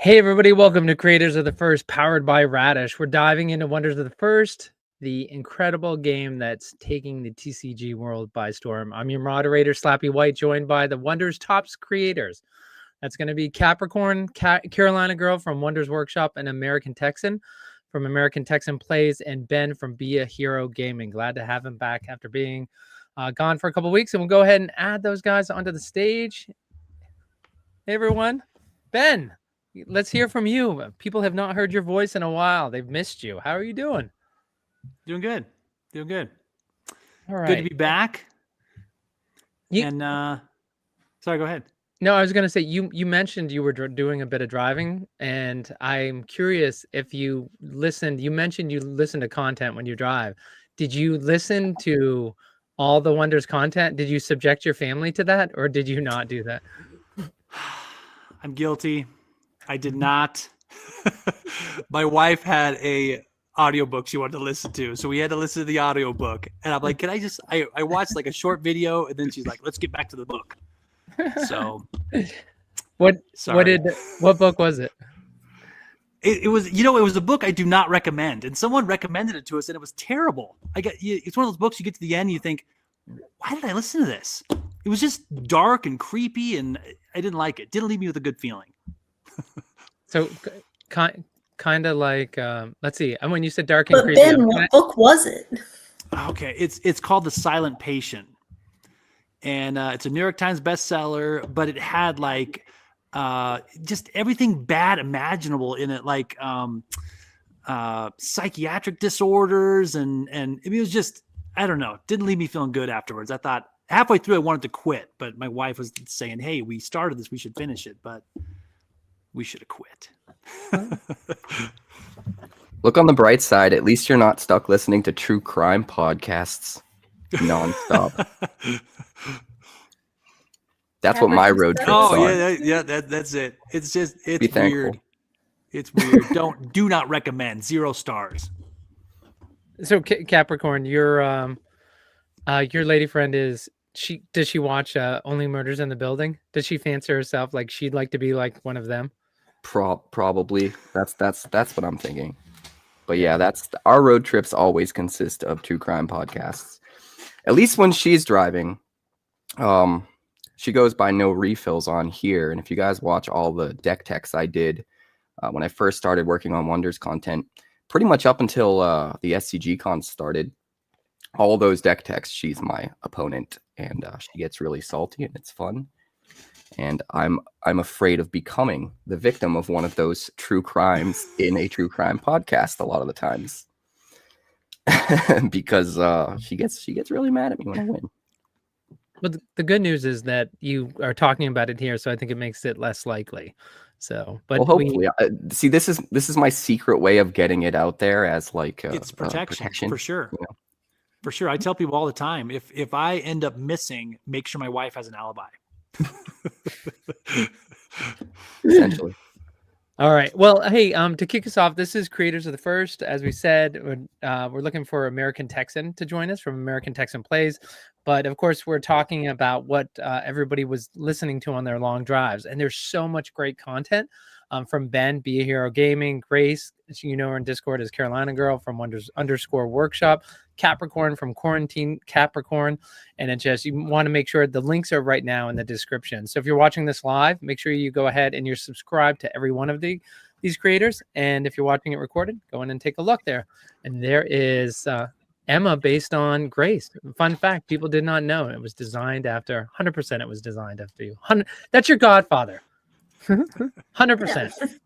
Hey everybody, welcome to Creators of the First, powered by Radish. We're diving into Wonders of the First, the incredible game that's taking the TCG world by storm. I'm your moderator, Slappy White, joined by the Wonders Tops creators. That's going to be Capricorn, Carolina Girl from Wonders Workshop, and American Texan from American Texan Plays, and Ben from Be a Hero Gaming. Glad to have him back after being gone for a couple weeks, and we'll go ahead and add those guys onto the stage. Hey everyone, Ben. Let's hear from you. People have not heard your voice in a while. They've missed you. How are you doing? Doing good. All right. Good to be back. Sorry, go ahead. No, I was going to say, you mentioned you were doing a bit of driving, and I'm curious if you listened. You mentioned you listen to content when you drive. Did you listen to all the Wonders content? Did you subject your family to that, or did you not do that? I'm guilty. I did not. My wife had a audiobook she wanted to listen to, so we had to listen to the audiobook. And I'm like, can I just I watched like a short video, and then she's like, let's get back to the book. So what book was it? It was, it was a book I do not recommend, and someone recommended it to us, and it was terrible. It's one of those books you get to the end and you think, why did I listen to this? It was just dark and creepy, and I didn't like it. Didn't leave me with a good feeling. So kind of like, let's see. When you said dark and but creepy, Ben, what book was it? Okay, it's called The Silent Patient, and it's a New York Times bestseller. But it had like just everything bad imaginable in it, like psychiatric disorders, and it was just, I don't know. Didn't leave me feeling good afterwards. I thought halfway through I wanted to quit, but my wife was saying, "Hey, we started this. We should finish it." But we should have quit. Look on the bright side. At least you're not stuck listening to true crime podcasts nonstop. That's what my road trip's on. That's it. It's Be weird. thankful. It's weird. Do not recommend. 0 stars. So Capricorn, your lady friend does she watch Only Murders in the Building? Does she fancy herself like she'd like to be like one of them? Probably. That's what I'm thinking. But yeah, our road trips always consist of true crime podcasts. At least when she's driving. She goes by no refills on here. And if you guys watch all the deck techs I did when I first started working on Wonders content, pretty much up until the SCG con started, all those deck techs, she's my opponent, and she gets really salty, and it's fun. And I'm afraid of becoming the victim of one of those true crimes in a true crime podcast a lot of the times, because she gets really mad at me when I win. But the good news is that you are talking about it here, so I think it makes it less likely. So, but well, hopefully, see, this is my secret way of getting it out there as like it's protection for sure. You know? For sure, I tell people all the time, if I end up missing, make sure my wife has an alibi. Essentially. All right. Well, hey, to kick us off, this is Creators of the First. As we said, we're looking for American Texan to join us from American Texan Plays. But of course, we're talking about what everybody was listening to on their long drives. And there's so much great content from Ben, Be a Hero Gaming, Grace, her in Discord as Carolina Girl from Wonders_Workshop, Capricorn from Quarantine Capricorn. And it just, you want to make sure the links are right now in the description. So if you're watching this live, make sure you go ahead and you're subscribed to every one of these creators. And if you're watching it recorded, go in and take a look there. And there is Emma based on Grace. Fun fact, people did not know it was designed after 100%. It was designed after you. That's your godfather. 100%.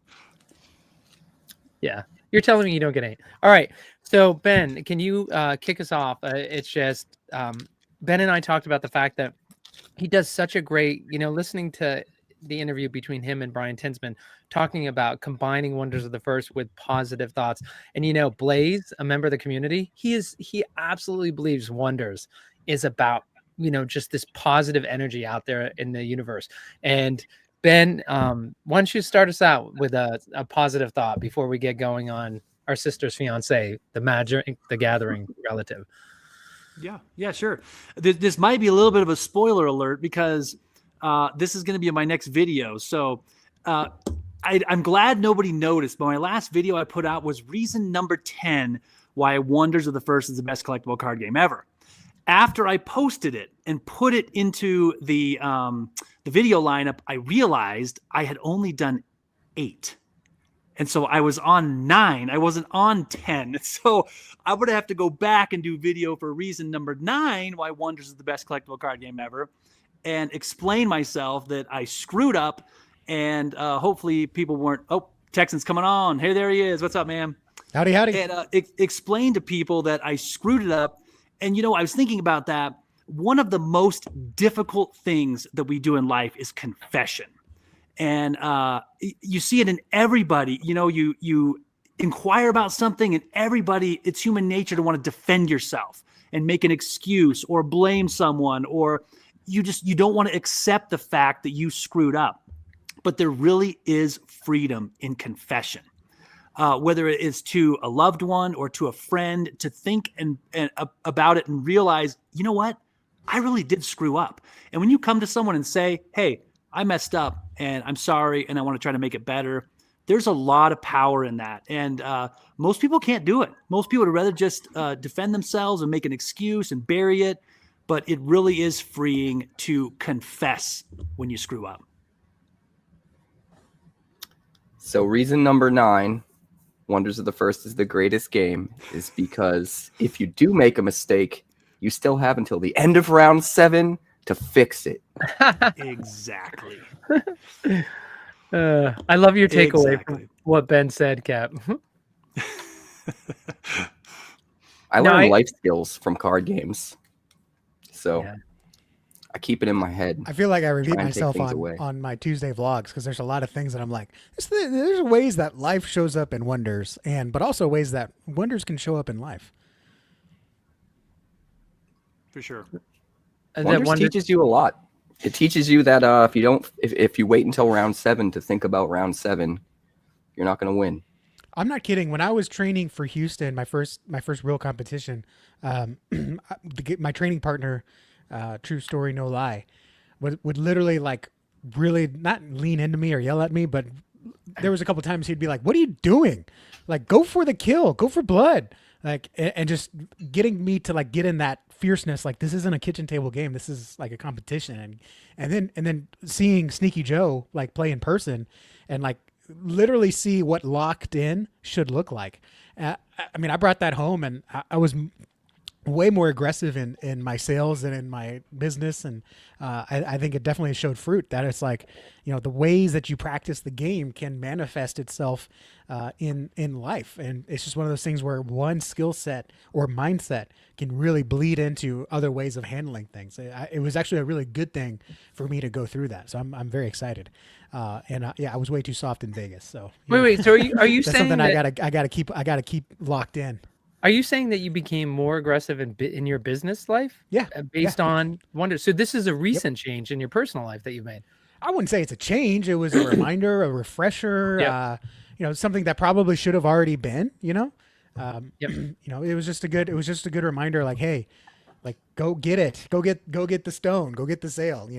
Yeah. You're telling me you don't get any. All right. So Ben, can you kick us off? It's just Ben and I talked about the fact that he does such a great, listening to the interview between him and Brian Tinsman, talking about combining Wonders of the First with positive thoughts. And Blaze, a member of the community, he absolutely believes Wonders is about, just this positive energy out there in the universe. And Ben, why don't you start us out with a positive thought before we get going on our sister's fiance, the gathering relative? Yeah, sure. This might be a little bit of a spoiler alert because this is going to be in my next video. So I'm glad nobody noticed, but my last video I put out was reason number 10 why Wonders of the First is the best collectible card game ever. After I posted it and put it into the video lineup, I realized I had only done 8. And so I was on 9. I wasn't on 10. So I would have to go back and do video for reason number 9, why Wonders is the best collectible card game ever, and explain myself that I screwed up. And hopefully people weren't, oh, Texan's coming on. Hey, there he is. What's up, man? Howdy. And explain to people that I screwed it up. And, I was thinking about that. One of the most difficult things that we do in life is confession. And you see it in everybody. You inquire about something, and everybody, it's human nature to want to defend yourself and make an excuse or blame someone, or you don't want to accept the fact that you screwed up. But there really is freedom in confession, whether it is to a loved one or to a friend, to think and about it and realize, you know what, I really did screw up. And when you come to someone and say, hey, I messed up and I'm sorry and I want to try to make it better, there's a lot of power in that. And most people can't do it. Most people would rather just defend themselves and make an excuse and bury it. But it really is freeing to confess when you screw up. So reason number 9, Wonders of the First is the greatest game, is because if you do make a mistake, you still have until the end of round 7 to fix it. Exactly. I love your takeaway from what Ben said, Cap. I learned life skills from card games. So I keep it in my head. I feel like I repeat myself on my Tuesday vlogs, because there's a lot of things that I'm like, there's ways that life shows up in Wonders, but also ways that Wonders can show up in life. For sure. Wonders teaches you a lot. It teaches you that if you wait until round 7 to think about round 7, you're not going to win. I'm not kidding. When I was training for Houston, my first real competition, my training partner, true story, no lie, would literally really not lean into me or yell at me, but there was a couple times he'd be like, "What are you doing? Like, go for the kill, go for blood." And just getting me to get in that fierceness. Like, this isn't a kitchen table game. This is like a competition. And then seeing Sneaky Joe play in person and literally see what locked in should look like. I mean, I brought that home, and I was way more aggressive in my sales and in my business. And I think it definitely showed fruit, that it's the ways that you practice the game can manifest itself in life. And it's just one of those things where one skill set or mindset can really bleed into other ways of handling things. It was actually a really good thing for me to go through that. So I'm very excited. I was way too soft in Vegas. So wait. So are you saying something that I gotta keep locked in? Are you saying that you became more aggressive in your business life? Yeah. Based on Wonders. So this is a recent change in your personal life that you've made. I wouldn't say it's a change. It was a reminder, a refresher, something that probably should have already been, it was just a good reminder, hey, go get it, go get the stone, go get the sale,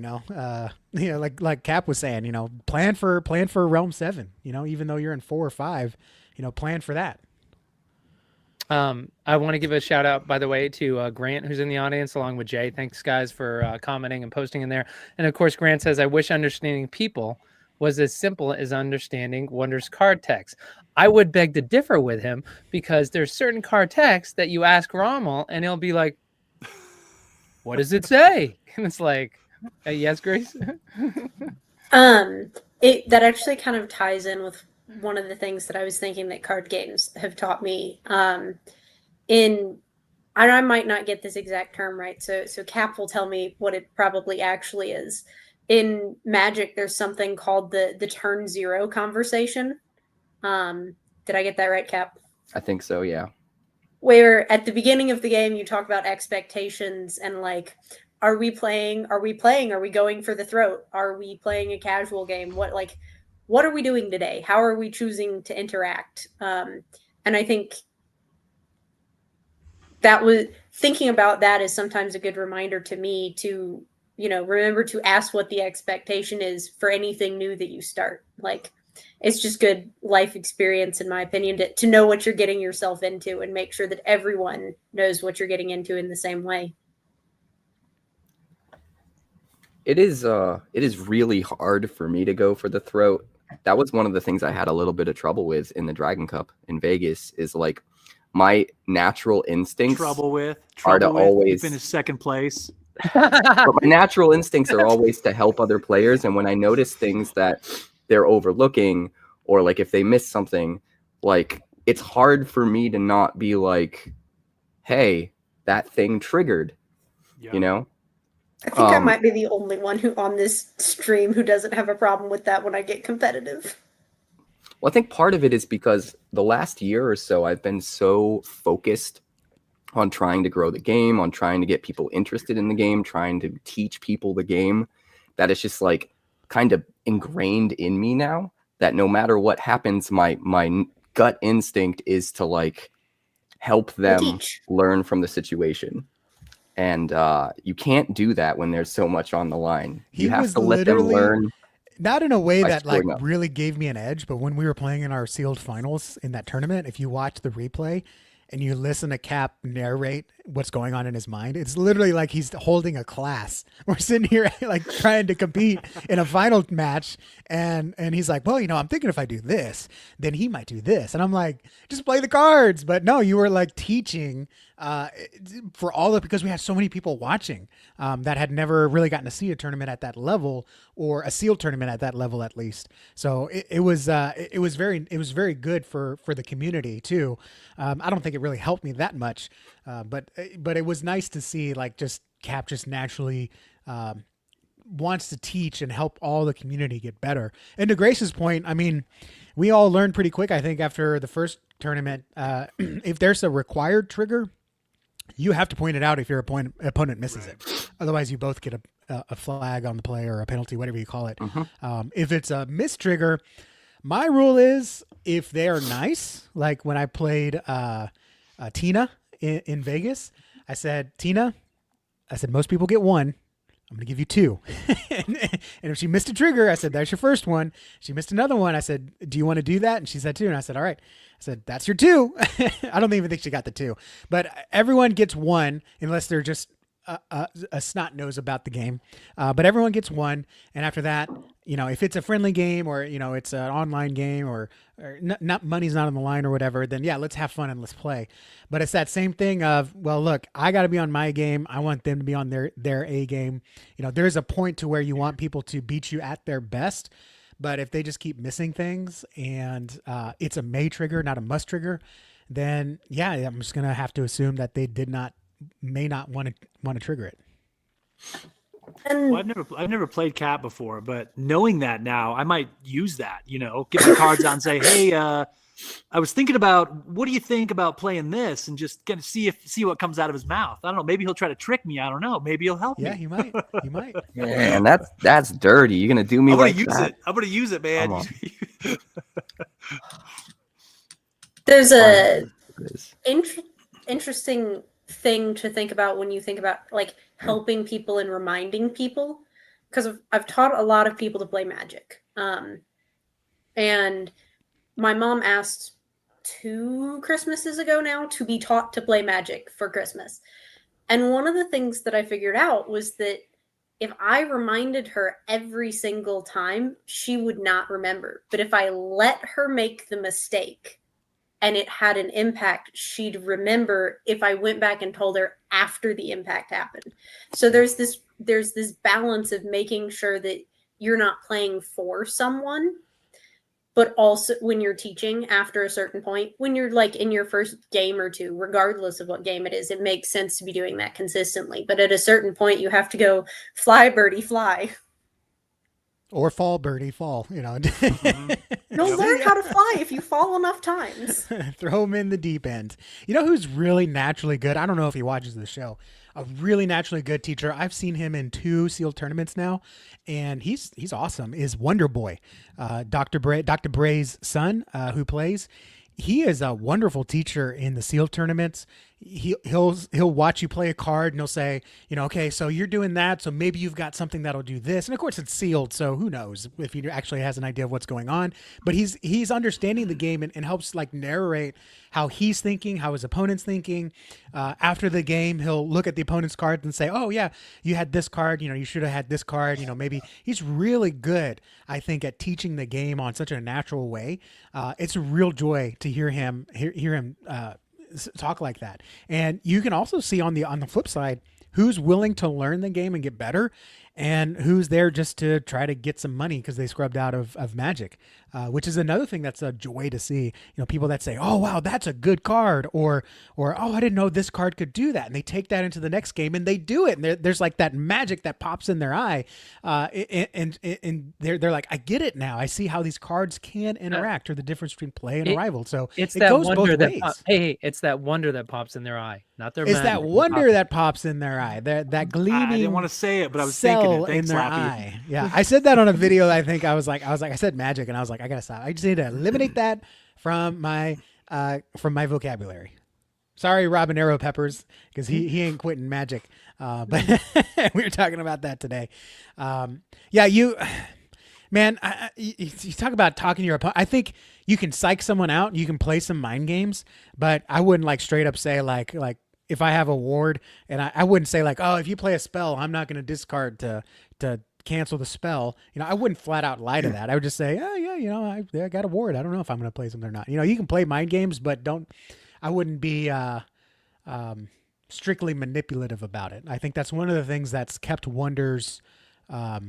like Cap was saying, plan for realm 7, even though you're in 4 or 5, plan for that. I want to give a shout out, by the way, to Grant, who's in the audience, along with Jay. Thanks, guys, for commenting and posting in there. And of course, Grant says, "I wish understanding people was as simple as understanding Wonders card text." I would beg to differ with him, because there's certain card text that you ask Rommel, and he'll be like, "What does it say?" And it's like, "Yes, Grace." That actually kind of ties in with one of the things that I was thinking that card games have taught me. I might not get this exact term right, so Cap will tell me what it probably actually is. In Magic, there's something called the turn 0 conversation. Did I get that right, Cap? I think so, yeah. Where at the beginning of the game, you talk about expectations and are we playing? Are we going for the throat? Are we playing a casual game? What are we doing today? How are we choosing to interact? And I think thinking about that is sometimes a good reminder to me to, remember to ask what the expectation is for anything new that you start. it's just good life experience, in my opinion, to know what you're getting yourself into and make sure that everyone knows what you're getting into in the same way. It is really hard for me to go for the throat. That was one of the things I had a little bit of trouble with in the Dragon Cup in Vegas, is like my natural instincts are to You always finished second place. but my natural instincts are always to help other players, and when I notice things that they're overlooking, or like if they miss something, like it's hard for me to not be like, hey, that thing triggered. You know? I think I might be the only one who on this stream who doesn't have a problem with that when I get competitive. Well, I think part of it is because the last year or so I've been so focused on trying to grow the game, on trying to get people interested in the game, trying to teach people the game, that it's just like kind of ingrained in me now that no matter what happens, my gut instinct is to like help them learn from the situation. And you can't do that when there's so much on the line. You have to let them learn. Not in a way that like really gave me an edge, but when we were playing in our sealed finals in that tournament, if you watch the replay and you listen to Cap narrate what's going on in his mind, it's literally like he's holding a class. We're sitting here like trying to compete in a final match, and he's like, well, you know, I'm thinking if I do this, then he might do this. And I'm like, just play the cards. But no, you were like teaching for all of, because we had so many people watching that had never really gotten to see a tournament at that level, or a sealed tournament at that level at least. So it was very good for the community too. I don't think it really helped me that much, but it was nice to see like just Cap just naturally wants to teach and help all the community get better. And to Grace's point, I mean, we all learned pretty quick, I think, after the first tournament, if there's a required trigger, you have to point it out if your opponent misses it. Otherwise, you both get a flag on the play or a penalty, whatever you call it. If it's a miss trigger, my rule is if they are nice, like when I played Tina in Vegas, I said, Tina, most people get one. I'm going to give you two. And if she missed a trigger, I said, that's your first one. She missed another one. I said, do you want to do that? And she said two. And I said, all right. I said, that's your two. I don't even think she got the two, but everyone gets one unless they're just a snot nose about the game. But everyone gets one. And after that, you know, if it's a friendly game or, you know, it's an online game or not money's not on the line or whatever, then yeah, let's have fun and let's play. But it's that same thing of, well, look, I got to be on my game. I want them to be on their A game. You know, there's a point to where you want people to beat you at their best. But if they just keep missing things and it's a may trigger, not a must trigger, then yeah, I'm just going to have to assume that they may not want to trigger it. Well, I've never played Cap before, but knowing that now, I might use that, you know, get my cards out and say, hey, I was thinking about, what do you think about playing this? And just kind of see what comes out of his mouth. I don't know. Maybe he'll try to trick me. I don't know. Maybe he'll help me. Yeah, he might. Man, that's dirty. You're going to do me like that? I'm going to use it, man. There's a interesting thing to think about when you think about like helping people and reminding people, because I've taught a lot of people to play Magic, and my mom asked 2 Christmases ago now to be taught to play Magic for Christmas, and one of the things that I figured out was that if I reminded her every single time, she would not remember, but if I let her make the mistake and it had an impact, she'd remember if I went back and told her after the impact happened. So there's this balance of making sure that you're not playing for someone, but also when you're teaching after a certain point, when you're like in your first game or two, regardless of what game it is, it makes sense to be doing that consistently. But at a certain point, you have to go fly, birdie, fly. Or fall, birdie, fall, you know. You'll learn how to fly if you fall enough times. Throw him in the deep end. You know who's really naturally good? I don't know if he watches the show. A really naturally good teacher. I've seen him in 2 sealed tournaments now, and he's awesome. Is Wonder Boy, Dr. Bray's son, who plays. He is a wonderful teacher in the sealed tournaments. he'll watch you play a card and he'll say, okay, so you're doing that, so maybe you've got something that'll do this. And of course it's sealed, so who knows if he actually has an idea of what's going on. But he's understanding the game and helps like narrate how he's thinking, how his opponent's thinking. After the game, he'll look at the opponent's cards and say, oh yeah, you had this card, you should have had this card. Maybe he's really good, I think, at teaching the game on such a natural way. It's a real joy to hear him talk like that. And you can also see on the flip side who's willing to learn the game and get better, and who's there just to try to get some money because they scrubbed out of Magic, which is another thing that's a joy to see. People that say, oh wow, that's a good card, or oh, I didn't know this card could do that, and they take that into the next game and they do it, and there's like that magic that pops in their eye, and they're like, I get it now. I see how these cards can interact, or the difference between play and arrival. So it's it that goes wonder both ways. hey, it's that wonder that pops in their eye, not their. It's that wonder that pops in their eye. That gleaming. I didn't want to say it, but I was cell thinking it. Thanks, in their Lappy. eye. Yeah, I said that on a video. I think I was like, I said magic, and I was like, I gotta stop. I just need to eliminate that from my vocabulary. Sorry, Robinero Peppers, because he ain't quitting magic. But we were talking about that today. Yeah, man, you talk about talking to your opponent. I think you can psych someone out. You can play some mind games, but I wouldn't like straight up say like if I have a ward, and I wouldn't say like, oh, if you play a spell, I'm not going to discard to cancel the spell. I wouldn't flat out lie to that. I would just say, oh yeah, I got a ward. I don't know if I'm going to play something or not. You can play mind games, but I wouldn't be strictly manipulative about it. I think that's one of the things that's kept Wonders. I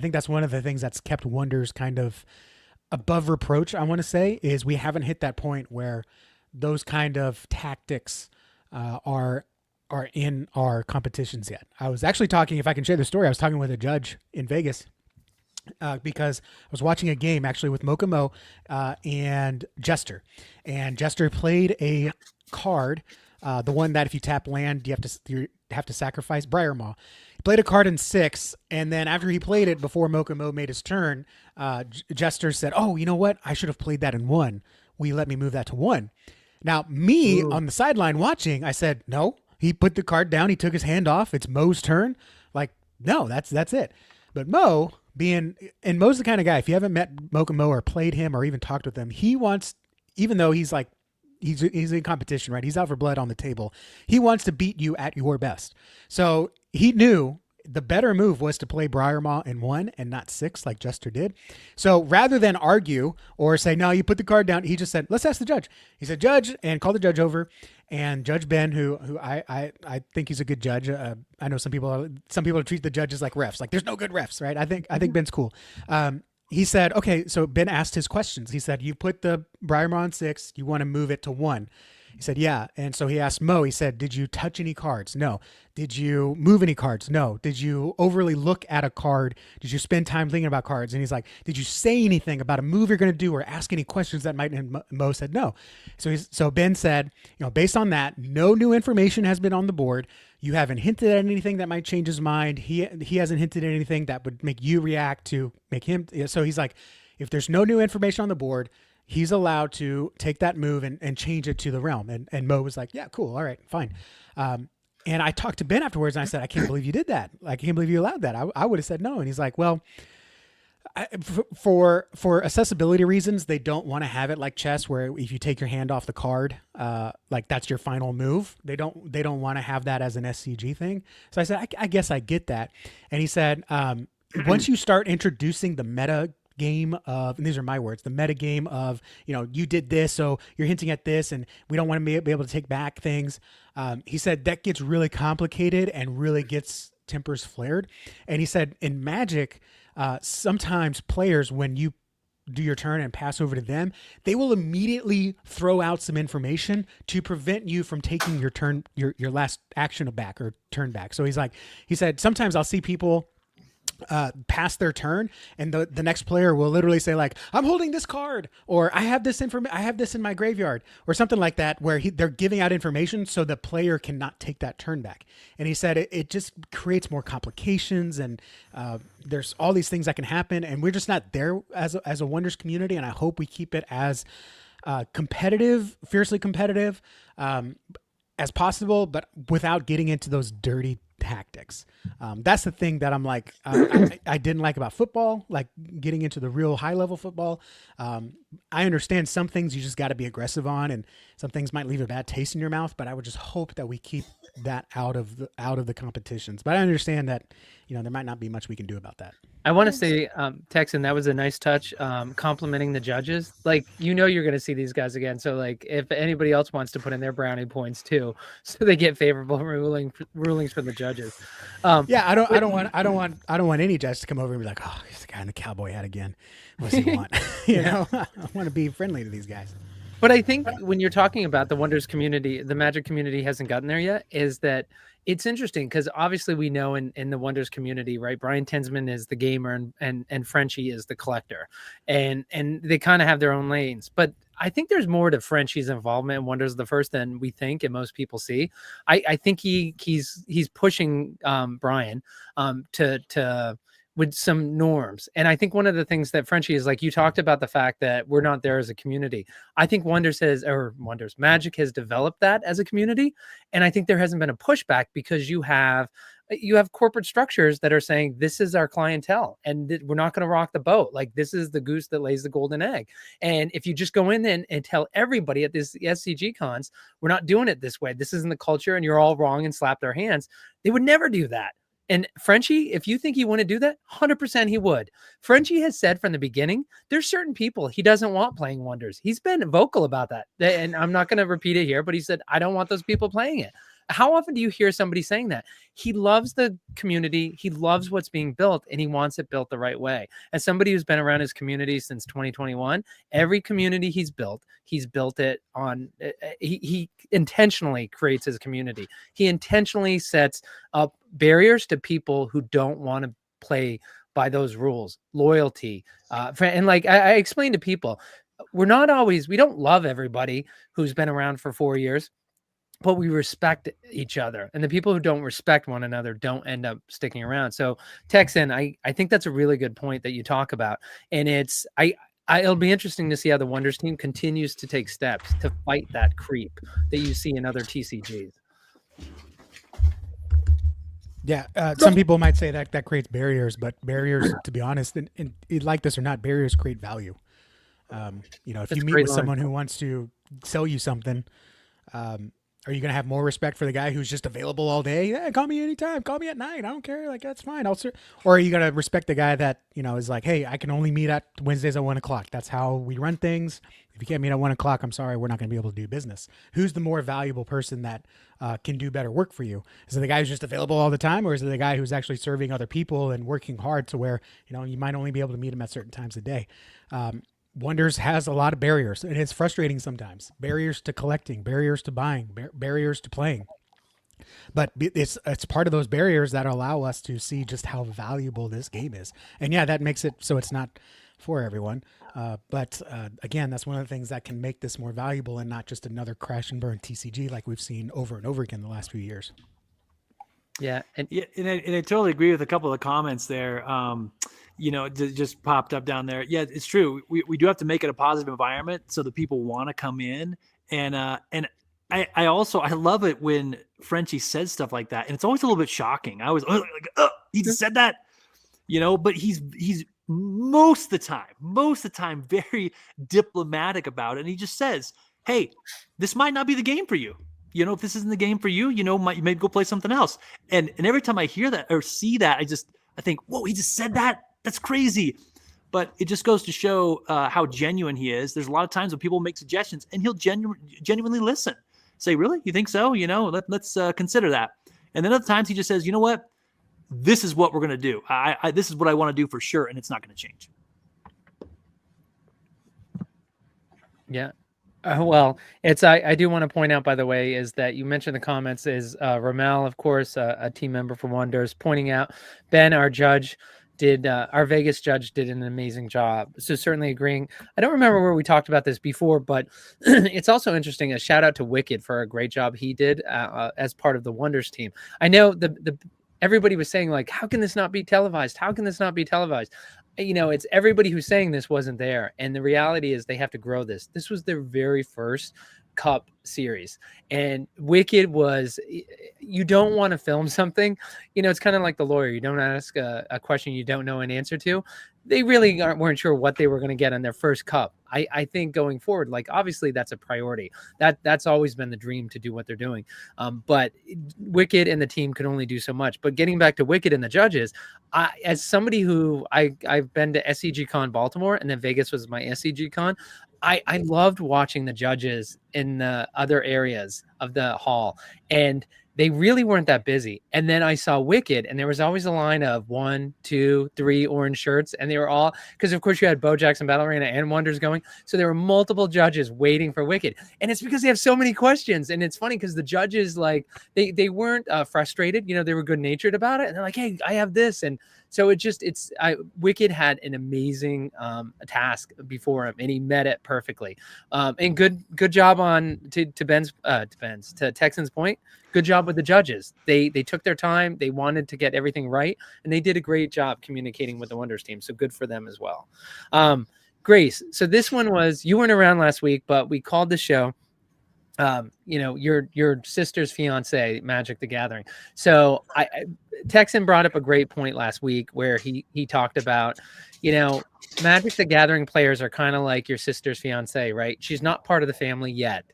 think that's one of the things that's kept Wonders kind of above reproach. I want to say is we haven't hit that point where those kind of tactics are in our competitions yet. I was actually talking, if I can share the story, I was talking with a judge in Vegas because I was watching a game actually with Mokomo and Jester. And Jester played a card, the one that if you tap land, you have to sacrifice Briarmaw. He played a card in 6, and then after he played it, before Mokomo made his turn, Jester said, oh, you know what? I should have played that in 1. Will you let me move that to 1? Now, me on the sideline watching, I said, no. He put the card down. He took his hand off. It's Mo's turn. Like, no, that's it. But Mo's the kind of guy, if you haven't met Mokomo or played him or even talked with him, he wants, even though he's like, he's in competition, right? He's out for blood on the table. He wants to beat you at your best. So he knew the better move was to play Briarmaw in 1 and not 6 like Jester did. So rather than argue or say, no, you put the card down, he just said, let's ask the judge. He said, judge, and called the judge over. And Judge Ben, who I think he's a good judge. I know some people treat the judges like refs. Like there's no good refs, right? I think Ben's cool. He said, okay, so Ben asked his questions. He said, you put the Briarmaw on 6, you want to move it to 1. He said, yeah. And so he asked Mo, he said, did you touch any cards? No. Did you move any cards? No. Did you overly look at a card? Did you spend time thinking about cards? And he's like, did you say anything about a move you're going to do or ask any questions that might? And Mo said, no. So Ben said, based on that, no new information has been on the board. You haven't hinted at anything that might change his mind. He hasn't hinted at anything that would make you react to make him. So he's like, if there's no new information on the board, he's allowed to take that move and change it to the realm. And Mo was like, yeah, cool. All right, fine. And I talked to Ben afterwards and I said, I can't believe you did that. I can't believe you allowed that. I would have said no. And he's like, well, for accessibility reasons, they don't want to have it like chess where if you take your hand off the card, like that's your final move. They don't want to have that as an SCG thing. So I said, I guess I get that. And he said, once you start introducing the meta game of, and these are my words, the meta game of, you did this, so you're hinting at this, and we don't want to be able to take back things. He said that gets really complicated and really gets tempers flared. And he said in Magic, sometimes players, when you do your turn and pass over to them, they will immediately throw out some information to prevent you from taking your turn, your last action back or turn back. So he said, sometimes I'll see people pass their turn and the next player will literally say like, I'm holding this card, or I have this in my graveyard, or something like that, where they're giving out information so the player cannot take that turn back. And he said it just creates more complications, and there's all these things that can happen, and we're just not there as a Wonders community. And I hope we keep it as competitive, fiercely competitive. as possible, but without getting into those dirty tactics. That's the thing that I'm like, I didn't like about football, like getting into the real high level football. I understand some things you just got to be aggressive on, and some things might leave a bad taste in your mouth, but I would just hope that we keep that out of the competitions. But I understand that, there might not be much we can do about that. I want to say, Texan, that was a nice touch, complimenting the judges. Like, you're going to see these guys again. So, like, if anybody else wants to put in their brownie points too, so they get favorable rulings from the judges. Yeah, I don't want any judge to come over and be like, oh, he's the guy in the cowboy hat again. What does he want? I want to be friendly to these guys. But I think when you're talking about the Wonders community, the Magic community hasn't gotten there yet, is that it's interesting because obviously we know in the Wonders community, right? Brian Tinsman is the gamer and Frenchie is the collector. And they kind of have their own lanes. But I think there's more to Frenchie's involvement in Wonders of the First than we think and most people see. I think he's pushing Brian to with some norms. And I think one of the things that Frenchie is like, you talked about the fact that we're not there as a community. I think Magic has developed that as a community. And I think there hasn't been a pushback because you have corporate structures that are saying, this is our clientele and we're not going to rock the boat. Like, this is the goose that lays the golden egg. And if you just go in and tell everybody at this SCG cons, we're not doing it this way, this isn't the culture and you're all wrong, and slap their hands, they would never do that. And Frenchie, if you think he want to do that, 100% he would. Frenchie has said from the beginning, there's certain people he doesn't want playing Wonders. He's been vocal about that. And I'm not going to repeat it here, but he said, I don't want those people playing it. How often do you hear somebody saying that? He loves the community. He loves what's being built, and he wants it built the right way. As somebody who's been around his community since 2021, every community he's built it on, he intentionally creates his community. He intentionally sets up barriers to people who don't want to play by those rules, loyalty. And like I explain to people, we don't love everybody who's been around for 4 years, but we respect each other, and the people who don't respect one another don't end up sticking around. So Texan, I think that's a really good point that you talk about. And it'll be interesting to see how the Wonders team continues to take steps to fight that creep that you see in other TCGs. Yeah. Some people might say that creates barriers, but barriers, to be honest, and like this or not, barriers create value. If you meet with someone who wants to sell you something, are you going to have more respect for the guy who's just available all day? Yeah, call me anytime. Call me at night. I don't care. Like, that's fine. Or are you going to respect the guy that, is like, hey, I can only meet at Wednesdays at 1:00. That's how we run things. If you can't meet at 1:00, I'm sorry, we're not going to be able to do business. Who's the more valuable person that can do better work for you? Is it the guy who's just available all the time, or is it the guy who's actually serving other people and working hard to where, you might only be able to meet him at certain times a day? Wonders has a lot of barriers, and it's frustrating sometimes. Barriers to collecting, barriers to buying, barriers to playing. But it's part of those barriers that allow us to see just how valuable this game is. And yeah, that makes it so it's not for everyone. But again, that's one of the things that can make this more valuable and not just another crash and burn TCG like we've seen over and over again the last few years. Yeah. And I totally agree with a couple of comments there. Just popped up down there. Yeah, it's true. We do have to make it a positive environment so that people want to come in. And I love it when Frenchie says stuff like that. And it's always a little bit shocking. I always like, he just said that, but he's most of the time very diplomatic about it. And he just says, hey, this might not be the game for you. If this isn't the game for you, you maybe go play something else. And every time I hear that or see that, I think, whoa, he just said that. That's crazy. But it just goes to show how genuine he is. There's a lot of times when people make suggestions and he'll genuinely listen. Say, really? You think so? Let's consider that. And then other times he just says, you know what? This is what we're going to do. This is what I want to do for sure. And it's not going to change. Yeah. Well, I do want to point out, by the way, is that you mentioned the comments is Ramel, of course, a team member for Wonders, pointing out Ben, our judge, our Vegas judge did an amazing job. So certainly agreeing. I don't remember where we talked about this before, but it's also interesting. A shout out to Wicked for a great job he did as part of the Wonders team. I know everybody was saying, like, how can this not be televised? How can this not be televised? It's everybody who's saying this wasn't there. And the reality is they have to grow this. This was their very first Cup series. And Wicked was, you don't want to film something, it's kind of like the lawyer. You don't ask a question you don't know an answer to. They really weren't sure what they were going to get on their first Cup. I think going forward, like obviously that's a priority. That's always been the dream to do what they're doing. But Wicked and the team could only do so much. But getting back to Wicked and the judges, as somebody who I've been to SCG Con Baltimore, and then Vegas was my SCG Con, I loved watching the judges in the other areas of the hall, and they really weren't that busy. And then I saw Wicked, and there was always a line of 1, 2, 3 orange shirts, and they were all, because of course you had Bo Jackson Battle Arena and Wonders going, so there were multiple judges waiting for Wicked, and it's because they have so many questions. And it's funny because the judges, like, they weren't frustrated, they were good natured about it, and they're like, hey, I have this. And so Wicked had an amazing task before him, and he met it perfectly. And good job on to Texan's point. Good job with the judges. They took their time. They wanted to get everything right, and they did a great job communicating with the Wonders team. So good for them as well. Grace, so this one was, you weren't around last week, but we called the show. Your sister's fiance, Magic the Gathering. So Texan brought up a great point last week where he talked about, Magic the Gathering players are kind of like your sister's fiance, right? She's not part of the family yet,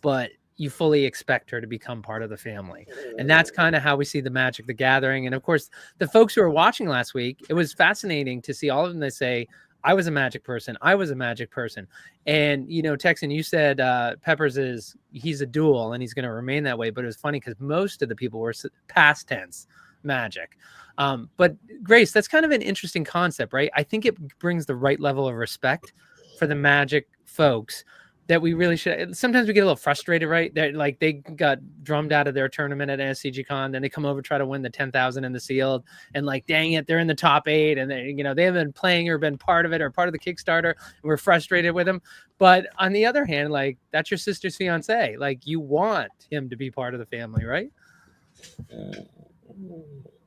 but you fully expect her to become part of the family. And that's kind of how we see the Magic the Gathering. And of course, the folks who were watching last week, it was fascinating to see all of them. They say, I was a Magic person. I was a Magic person. And, Texan, you said Peppers he's a dual and he's going to remain that way. But it was funny because most of the people were past tense Magic. But Grace, that's kind of an interesting concept, right? I think it brings the right level of respect for the Magic folks that we really should. Sometimes we get a little frustrated, right? They got drummed out of their tournament at SCG Con, then they come over, try to win the 10,000 in the sealed, and like, dang it, they're in the top 8, and they haven't been playing or been part of it or part of the Kickstarter, and we're frustrated with them. But on the other hand, like, that's your sister's fiance. Like, you want him to be part of the family, right?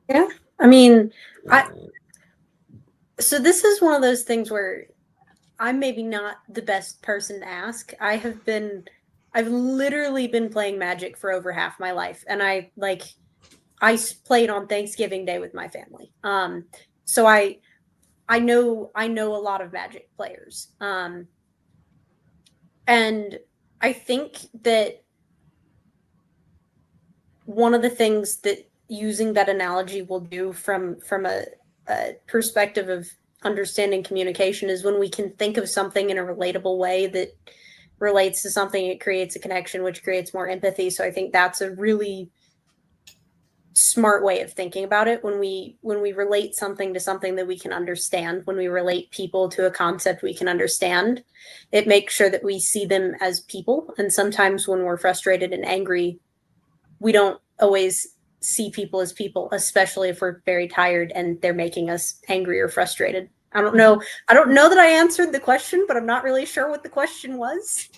Yeah. I mean, so this is one of those things where I'm maybe not the best person to ask. I've literally been playing Magic for over half my life, and I played on Thanksgiving Day with my family. So I know a lot of Magic players. And I think that one of the things that using that analogy will do from a perspective of understanding communication is when we can think of something in a relatable way that relates to something, it creates a connection, which creates more empathy. So I think that's a really smart way of thinking about it. When we relate something to something that we can understand, when we relate people to a concept we can understand, it makes sure that we see them as people. And sometimes when we're frustrated and angry, we don't always see people as people, especially if we're very tired and they're making us angry or frustrated. I don't know that I answered the question, but I'm not really sure what the question was.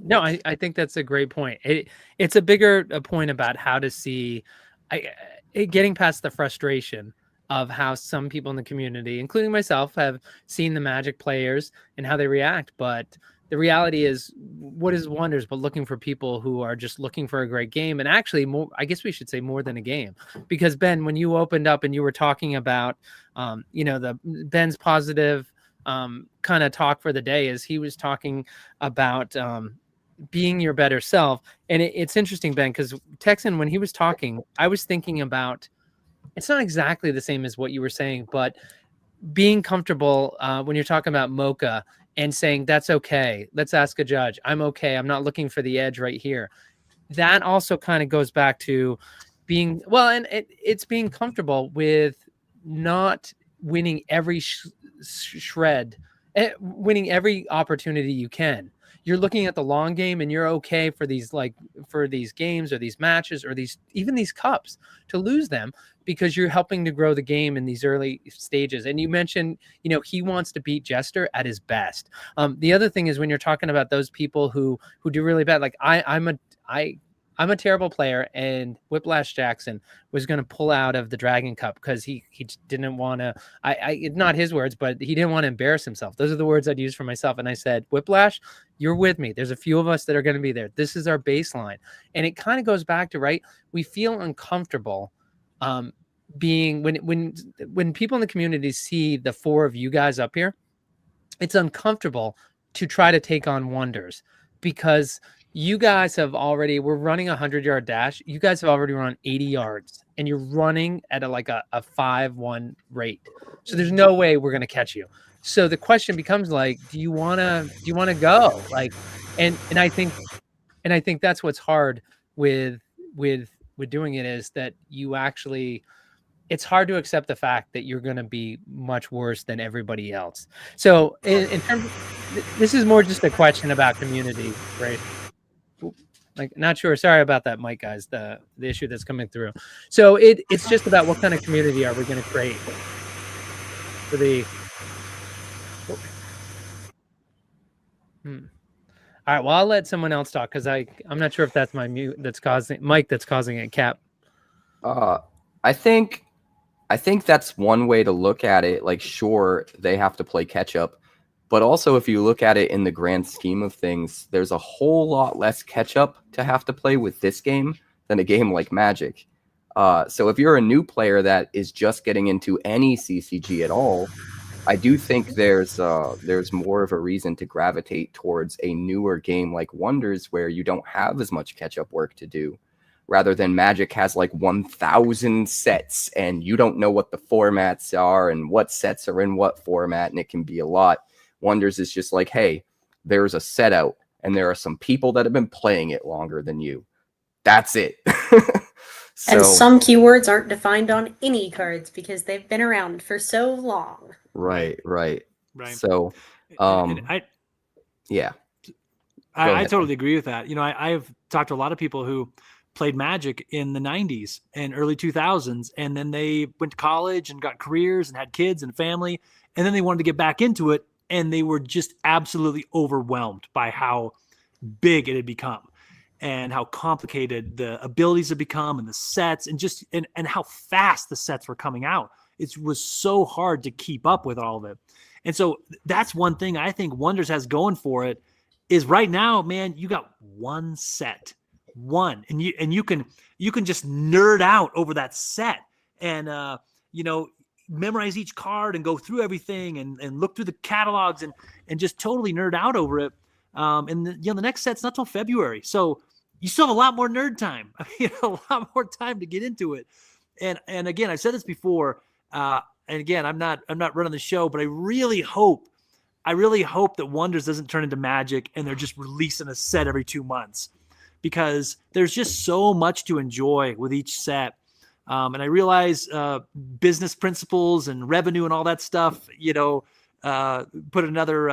No, I think that's a great point. It's a bigger point about how to see, getting past the frustration of how some people in the community, including myself, have seen the Magic players and how they react. But the reality is, what is Wonders but looking for people who are just looking for a great game, and actually more, I guess we should say more than a game. Because Ben, when you opened up and you were talking about, the Ben's positive kind of talk for the day is he was talking about being your better self. And it's interesting, Ben, because Texan, when he was talking, I was thinking about, it's not exactly the same as what you were saying, but being comfortable when you're talking about Mocha and saying, that's okay, let's ask a judge. I'm okay. I'm not looking for the edge right here. That also kind of goes back to being, and it's being comfortable with not winning every shred, winning every opportunity you can. You're looking at the long game, and you're okay for these games or these matches or even these cups to lose them, because you're helping to grow the game in these early stages. And you mentioned, he wants to beat Jester at his best. The other thing is when you're talking about those people who do really bad, like I I'm a terrible player, and Whiplash Jackson was going to pull out of the Dragon Cup because he didn't want to. It's not his words, but he didn't want to embarrass himself. Those are the words I'd use for myself. And I said, Whiplash, you're with me. There's a few of us that are going to be there. This is our baseline, and it kind of goes back to right. We feel uncomfortable. Being when people in the community see the four of you guys up here, it's uncomfortable to try to take on Wonders because you guys have already, we're running a 100-yard dash. You guys have already run 80 yards and you're running at a 5-1 rate. So there's no way we're going to catch you. So the question becomes like, do you want to go? Like, and I think that's what's hard with doing it is that you actually, it's hard to accept the fact that you're going to be much worse than everybody else. So in terms of, this is more just a question about community, right? Like, not sure. Sorry about that, Mike, guys, the issue that's coming through. So it's just about what kind of community are we going to create for the, All right, well, I'll let someone else talk because I'm not sure if that's my mute that's causing it, Cap. I think that's one way to look at it. Like, sure, they have to play catch up, but also if you look at it in the grand scheme of things, there's a whole lot less catch up to have to play with this game than a game like Magic. So if you're a new player that is just getting into any CCG at all, I do think there's more of a reason to gravitate towards a newer game like Wonders where you don't have as much catch up work to do. Rather than Magic has like 1,000 sets and you don't know what the formats are and what sets are in what format, and it can be a lot. Wonders is just like, hey, there's a set out and there are some people that have been playing it longer than you. That's it. And some keywords aren't defined on any cards because they've been around for so long. Right. So, yeah. I totally agree with that. You know, I've talked to a lot of people who played Magic in the 90s and early 2000s, and then they went to college and got careers and had kids and family, and then they wanted to get back into it, and they were just absolutely overwhelmed by how big it had become and how complicated the abilities had become and the sets and just and how fast the sets were coming out. It was so hard to keep up with all of it. And so that's one thing I think Wonders has going for it is right now, man, you got one set. One, and you can just nerd out over that set and memorize each card and go through everything and look through the catalogs and just totally nerd out over it. And the next set's not till February, so you still have a lot more nerd time. I mean, a lot more time to get into it. And again, I've said this before. And again, I'm not running the show, but I really hope that Wonders doesn't turn into Magic and they're just releasing a set every 2 months. Because there's just so much to enjoy with each set. And I realize business principles and revenue and all that stuff, put another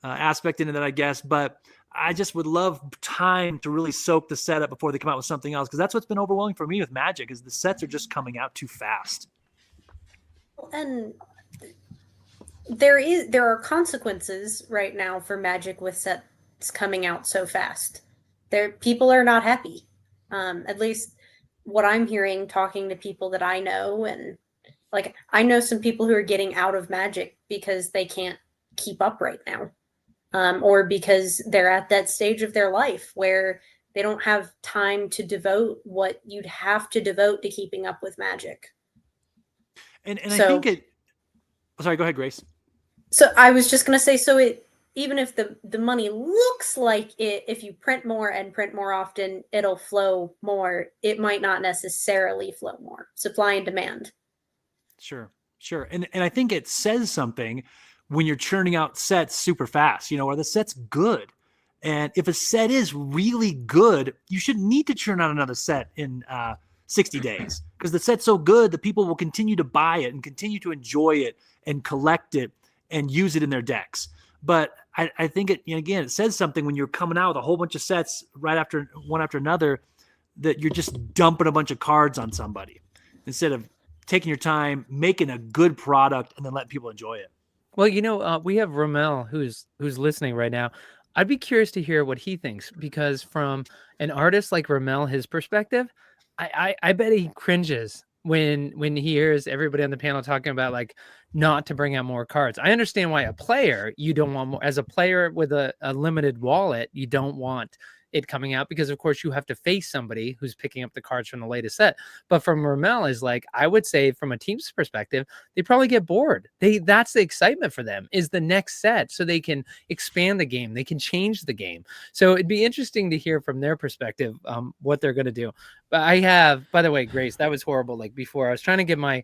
aspect into that, I guess. But I just would love time to really soak the set up before they come out with something else. Because that's what's been overwhelming for me with Magic is the sets are just coming out too fast. And there are consequences right now for Magic with sets coming out so fast. People are not happy. At least what I'm hearing talking to people that I know, and like I know some people who are getting out of Magic because they can't keep up right now. Or because they're at that stage of their life where they don't have time to devote what you'd have to devote to keeping up with Magic. And so, I think sorry, go ahead, Grace. So I was just going to say, even if the money looks like if you print more and print more often, it'll flow more. It might not necessarily flow more. Supply and demand. Sure. And I think it says something when you're churning out sets super fast, are the sets good? And if a set is really good, you shouldn't need to churn out another set in 60 days because the set's so good that people will continue to buy it and continue to enjoy it and collect it and use it in their decks. But I think it says something when you're coming out with a whole bunch of sets right after one after another that you're just dumping a bunch of cards on somebody instead of taking your time, making a good product, and then letting people enjoy it. Well, we have Romel who's listening right now. I'd be curious to hear what he thinks, because from an artist like Ramel, his perspective, I bet he cringes when he hears everybody on the panel talking about like not to bring out more cards. I understand why a player you don't want more, as a player with a limited wallet, you don't want it coming out, because of course you have to face somebody who's picking up the cards from the latest set. But from Ramel is like, I would say from a team's perspective, they probably get bored. That's the excitement for them, is the next set, so they can expand the game, they can change the game. So it'd be interesting to hear from their perspective what they're going to do. But I have, by the way, Grace, that was horrible. Like before, I was trying to get my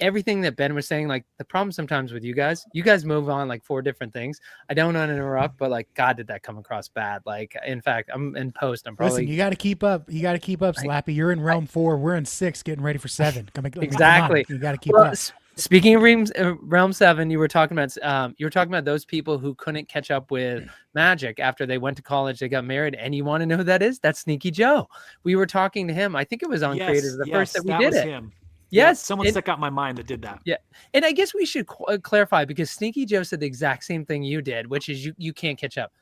everything that Ben was saying. Like the problem sometimes with you guys move on like 4 different things. I don't want to interrupt, but like, God, did that come across bad? Like, in fact, I'm in post. I'm probably Listen, you got to keep up. You got to keep up, Slappy. You're in realm 4. We're in 6, getting ready for 7. Exactly. You got to keep well, up. Speaking of realm 7, you were talking about those people who couldn't catch up with Magic after they went to college, they got married, and you want to know who that is? That's Sneaky Joe. We were talking to him. I think it was on Creators the first that we did it. Him. Yes, someone stuck out my mind that did that. Yeah, and I guess we should clarify, because Sneaky Joe said the exact same thing you did, which is you can't catch up.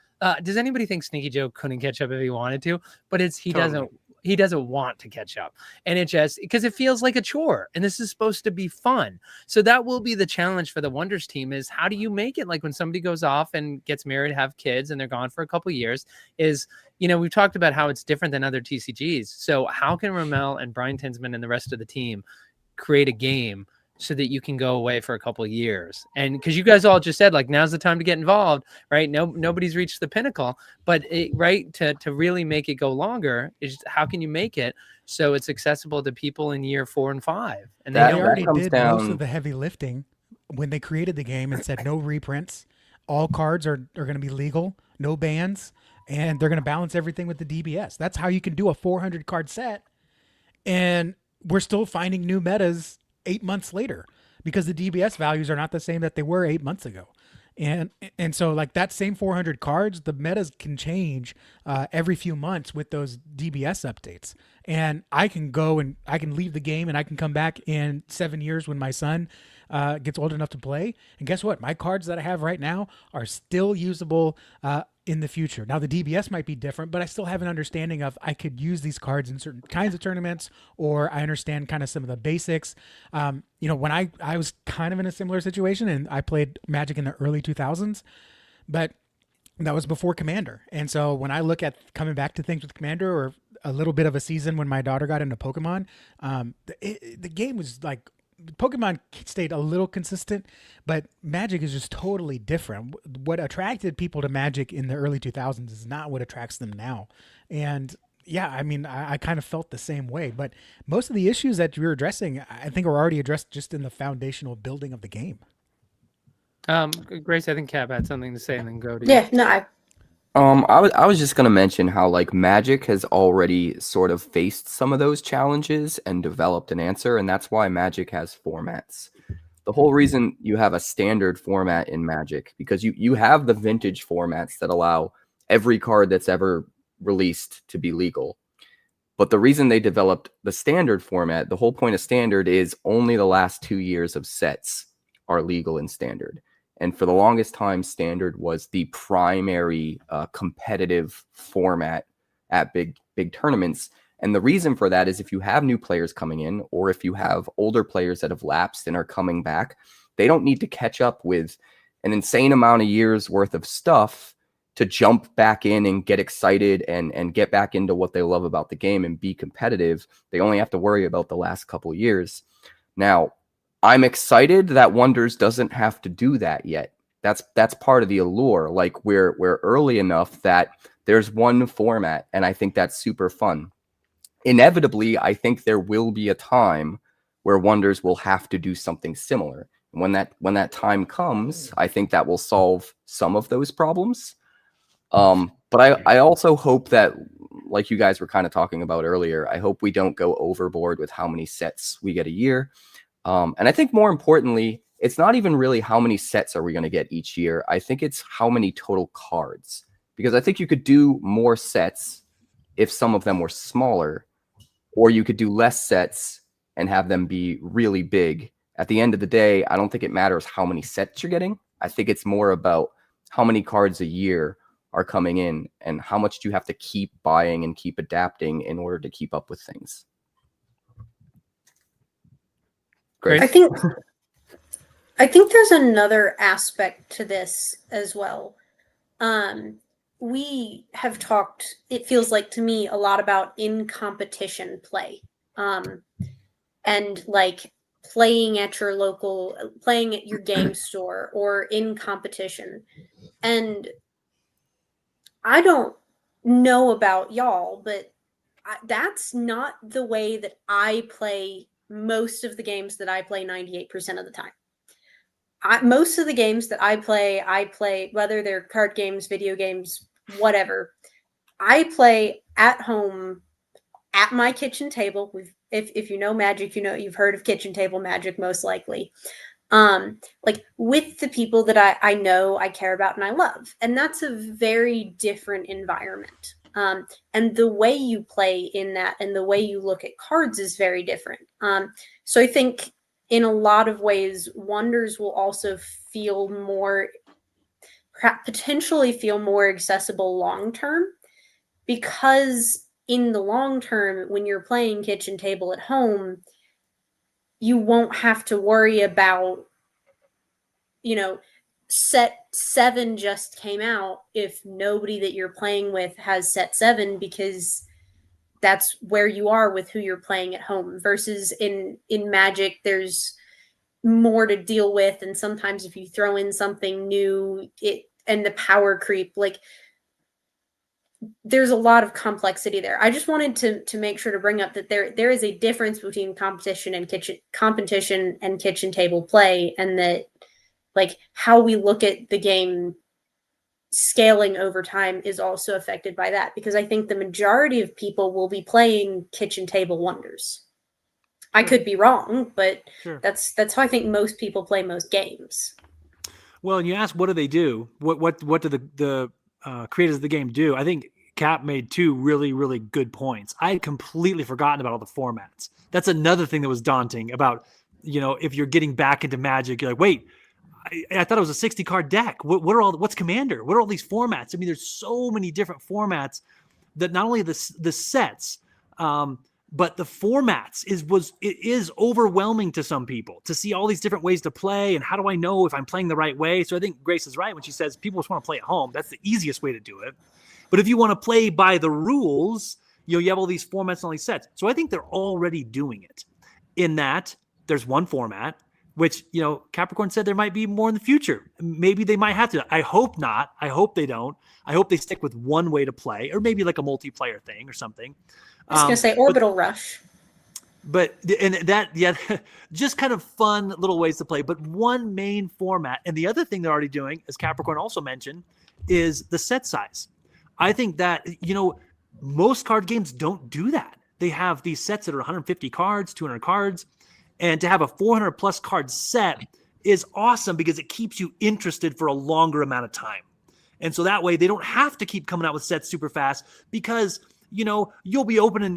Does anybody think Sneaky Joe couldn't catch up if he wanted to? But he doesn't want to catch up, and it just because it feels like a chore, and this is supposed to be fun. So that will be the challenge for the Wonders team: is how do you make it like when somebody goes off and gets married, have kids, and they're gone for a couple of years? We've talked about how it's different than other TCGs. So how can Ramel and Brian Tinsman and the rest of the team create a game so that you can go away for a couple of years? And because you guys all just said like, now's the time to get involved, right? Nobody's reached the pinnacle, but to really make it go longer is how can you make it so it's accessible to people in year 4 and 5? And they already did most of the heavy lifting when they created the game and said no reprints, all cards are going to be legal, no bans, and they're going to balance everything with the DBS. That's how you can do a 400 card set, and we're still finding new metas 8 months later because the DBS values are not the same that they were 8 months ago. And so like that same 400 cards, the metas can change every few months with those DBS updates. And I can go and I can leave the game and I can come back in 7 years when my son gets old enough to play. And guess what? My cards that I have right now are still usable in the future. Now the DBS might be different, but I still have an understanding of I could use these cards in certain kinds of tournaments, or I understand kind of some of the basics. When I was kind of in a similar situation and I played Magic in the early 2000s, but that was before Commander. And so when I look at coming back to things with Commander, or a little bit of a season when my daughter got into Pokemon, the game was like, Pokemon stayed a little consistent, but Magic is just totally different. What attracted people to Magic in the early 2000s is not what attracts them now. And yeah, I mean, I kind of felt the same way, but most of the issues that you're addressing, I think are already addressed just in the foundational building of the game. Grace, I think Cap had something to say and then go to you. Yeah, no, I was just gonna mention how like Magic has already sort of faced some of those challenges and developed an answer, and that's why Magic has formats. The whole reason you have a standard format in Magic, because you have the vintage formats that allow every card that's ever released to be legal. But the reason they developed the standard format, the whole point of standard is only the last 2 years of sets are legal in standard. And for the longest time, standard was the primary competitive format at big tournaments. And the reason for that is if you have new players coming in, or if you have older players that have lapsed and are coming back, they don't need to catch up with an insane amount of years worth of stuff to jump back in and get excited and get back into what they love about the game and be competitive. They only have to worry about the last couple of years. Now, I'm excited that Wonders doesn't have to do that yet. That's part of the allure. Like we're early enough that there's one format, and I think that's super fun. Inevitably, I think there will be a time where Wonders will have to do something similar. And when that time comes, I think that will solve some of those problems. But I also hope that, like you guys were kind of talking about earlier, I hope we don't go overboard with how many sets we get a year. And I think more importantly, it's not even really how many sets are we going to get each year. I think it's how many total cards, because I think you could do more sets if some of them were smaller, or you could do less sets and have them be really big. At the end of the day, I don't think it matters how many sets you're getting. I think it's more about how many cards a year are coming in, and how much do you have to keep buying and keep adapting in order to keep up with things? Great. I think there's another aspect to this as well. We have talked, it feels like to me, a lot about in competition play. And like playing at your game store or in competition. And I don't know about y'all, but that's not the way that I play most of the games that I play 98% of the time. Most of the games that I play, whether they're card games, video games, whatever, I play at home at my kitchen table. If you know Magic, you've heard of kitchen table Magic, most likely. Like with the people that I know, I care about, and I love. And that's a very different environment. And the way you play in that and the way you look at cards is very different. So I think in a lot of ways, Wonders will also potentially feel more accessible long-term, because in the long term, when you're playing kitchen table at home, you won't have to worry about, set 7 just came out if nobody that you're playing with has set 7, because that's where you are with who you're playing at home. Versus in Magic, there's more to deal with, and sometimes if you throw in something new, and the power creep, like there's a lot of complexity there. I just wanted to make sure to bring up that there is a difference between competition and kitchen table play, and that like how we look at the game scaling over time is also affected by that, because I think the majority of people will be playing kitchen table Wonders. I could be wrong, but that's how I think most people play most games. Well, and you ask, what do they do? What do the creators of the game do? I think Cap made 2 really, really good points. I had completely forgotten about all the formats. That's another thing that was daunting about, if you're getting back into Magic, you're like, wait, I thought it was a 60 card deck. What's Commander? What are all these formats? I mean, there's so many different formats that not only the sets, but the formats is overwhelming to some people to see all these different ways to play. And how do I know if I'm playing the right way? So I think Grace is right when she says people just want to play at home. That's the easiest way to do it. But if you want to play by the rules, you have all these formats and all these sets. So I think they're already doing it in that there's one format, which, Capricorn said there might be more in the future. Maybe they might have to. I hope not. I hope they don't. I hope they stick with one way to play, or maybe like a multiplayer thing or something. I was going to say Orbital Rush. But just kind of fun little ways to play. But one main format. And the other thing they're already doing, as Capricorn also mentioned, is the set size. I think that, most card games don't do that. They have these sets that are 150 cards, 200 cards. And to have a 400 plus card set is awesome because it keeps you interested for a longer amount of time. And so that way they don't have to keep coming out with sets super fast, because, you'll be opening,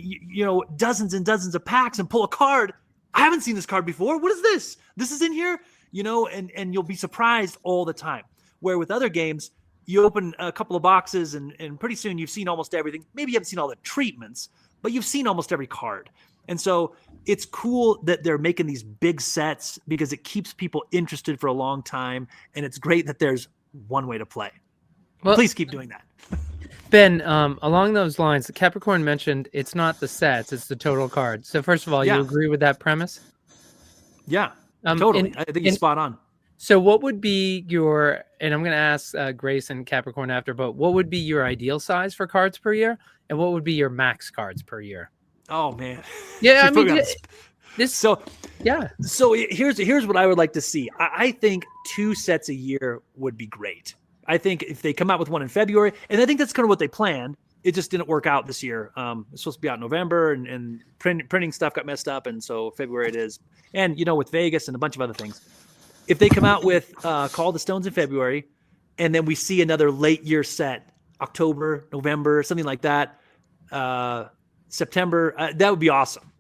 dozens and dozens of packs and pull a card. I haven't seen this card before. What is this? This is in here, and you'll be surprised all the time. Where with other games, you open a couple of boxes and pretty soon you've seen almost everything. Maybe you haven't seen all the treatments, but you've seen almost every card. And so it's cool that they're making these big sets because it keeps people interested for a long time. And it's great that there's one way to play. Well, please keep doing that. Ben, along those lines, Capricorn mentioned it's not the sets, it's the total cards. So first of all, you agree with that premise? Yeah, totally. I think it's spot on. So what would be your, and I'm going to ask Grace and Capricorn after, but what would be your ideal size for cards per year? And what would be your max cards per year? Oh, man. Yeah, I mean, So here's what I would like to see. I think 2 sets a year would be great. I think if they come out with one in February, and I think that's kind of what they planned. It just didn't work out this year. It's supposed to be out in November, and printing stuff got messed up, and so February it is. And, with Vegas and a bunch of other things. If they come out with Call of the Stones in February, and then we see another late year set, October, November, something like that, September, that would be awesome.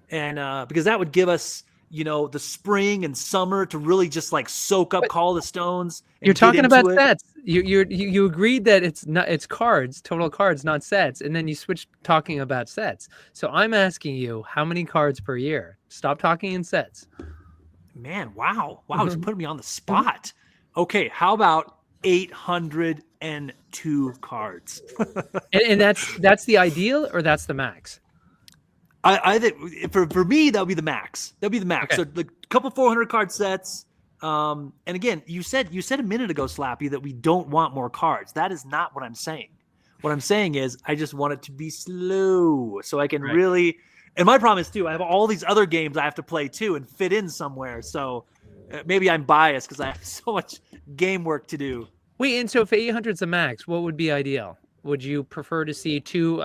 And because that would give us, the spring and summer to really just like soak up Call of the Stones. You're talking about sets. you agreed that it's cards, total cards, not sets, and then you switched talking about sets. So I'm asking you, how many cards per year? Stop talking in sets. Man, wow, he's putting me on the spot. Okay, how about 802 cards? And that's the ideal, or that's the max? I think for me that would be the max. That'd be the max. Okay. So the couple 400 card sets. And again, you said a minute ago, Slappy, that we don't want more cards. That is not what I'm saying. What I'm saying is I just want it to be slow so I can really. And my problem is too, I have all these other games I have to play too and fit in somewhere. So maybe I'm biased because I have so much game work to do. Wait, and so if 800 is the max, what would be ideal? Would you prefer to see two,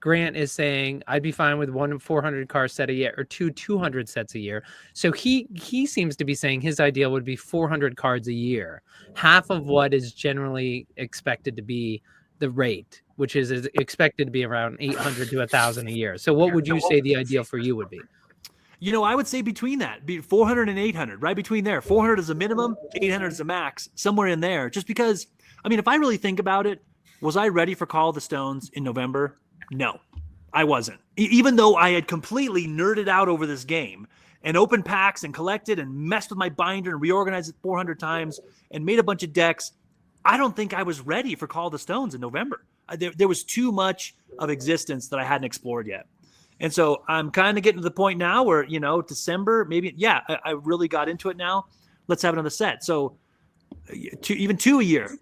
Grant is saying, I'd be fine with 1 400 car set a year, or 200 sets a year. So he seems to be saying his ideal would be 400 cards a year, half of what is generally expected to be the rate, which is expected to be around 800 to 1,000 a year. So what would you say the ideal for you would be? You know, I would say between that, 400 and 800, right between there. 400 is a minimum, 800 is a max, somewhere in there. Just because, I mean, if I really think about it, was I ready for Call of the Stones in November? No, I wasn't. Even though I had completely nerded out over this game and opened packs and collected and messed with my binder and reorganized it 400 times and made a bunch of decks, I don't think I was ready for Call of the Stones in November. There was too much of existence that I hadn't explored yet. And so I'm kind of getting to the point now where, you know, December, maybe, yeah, I really got into it now. Let's have another set. So even two a year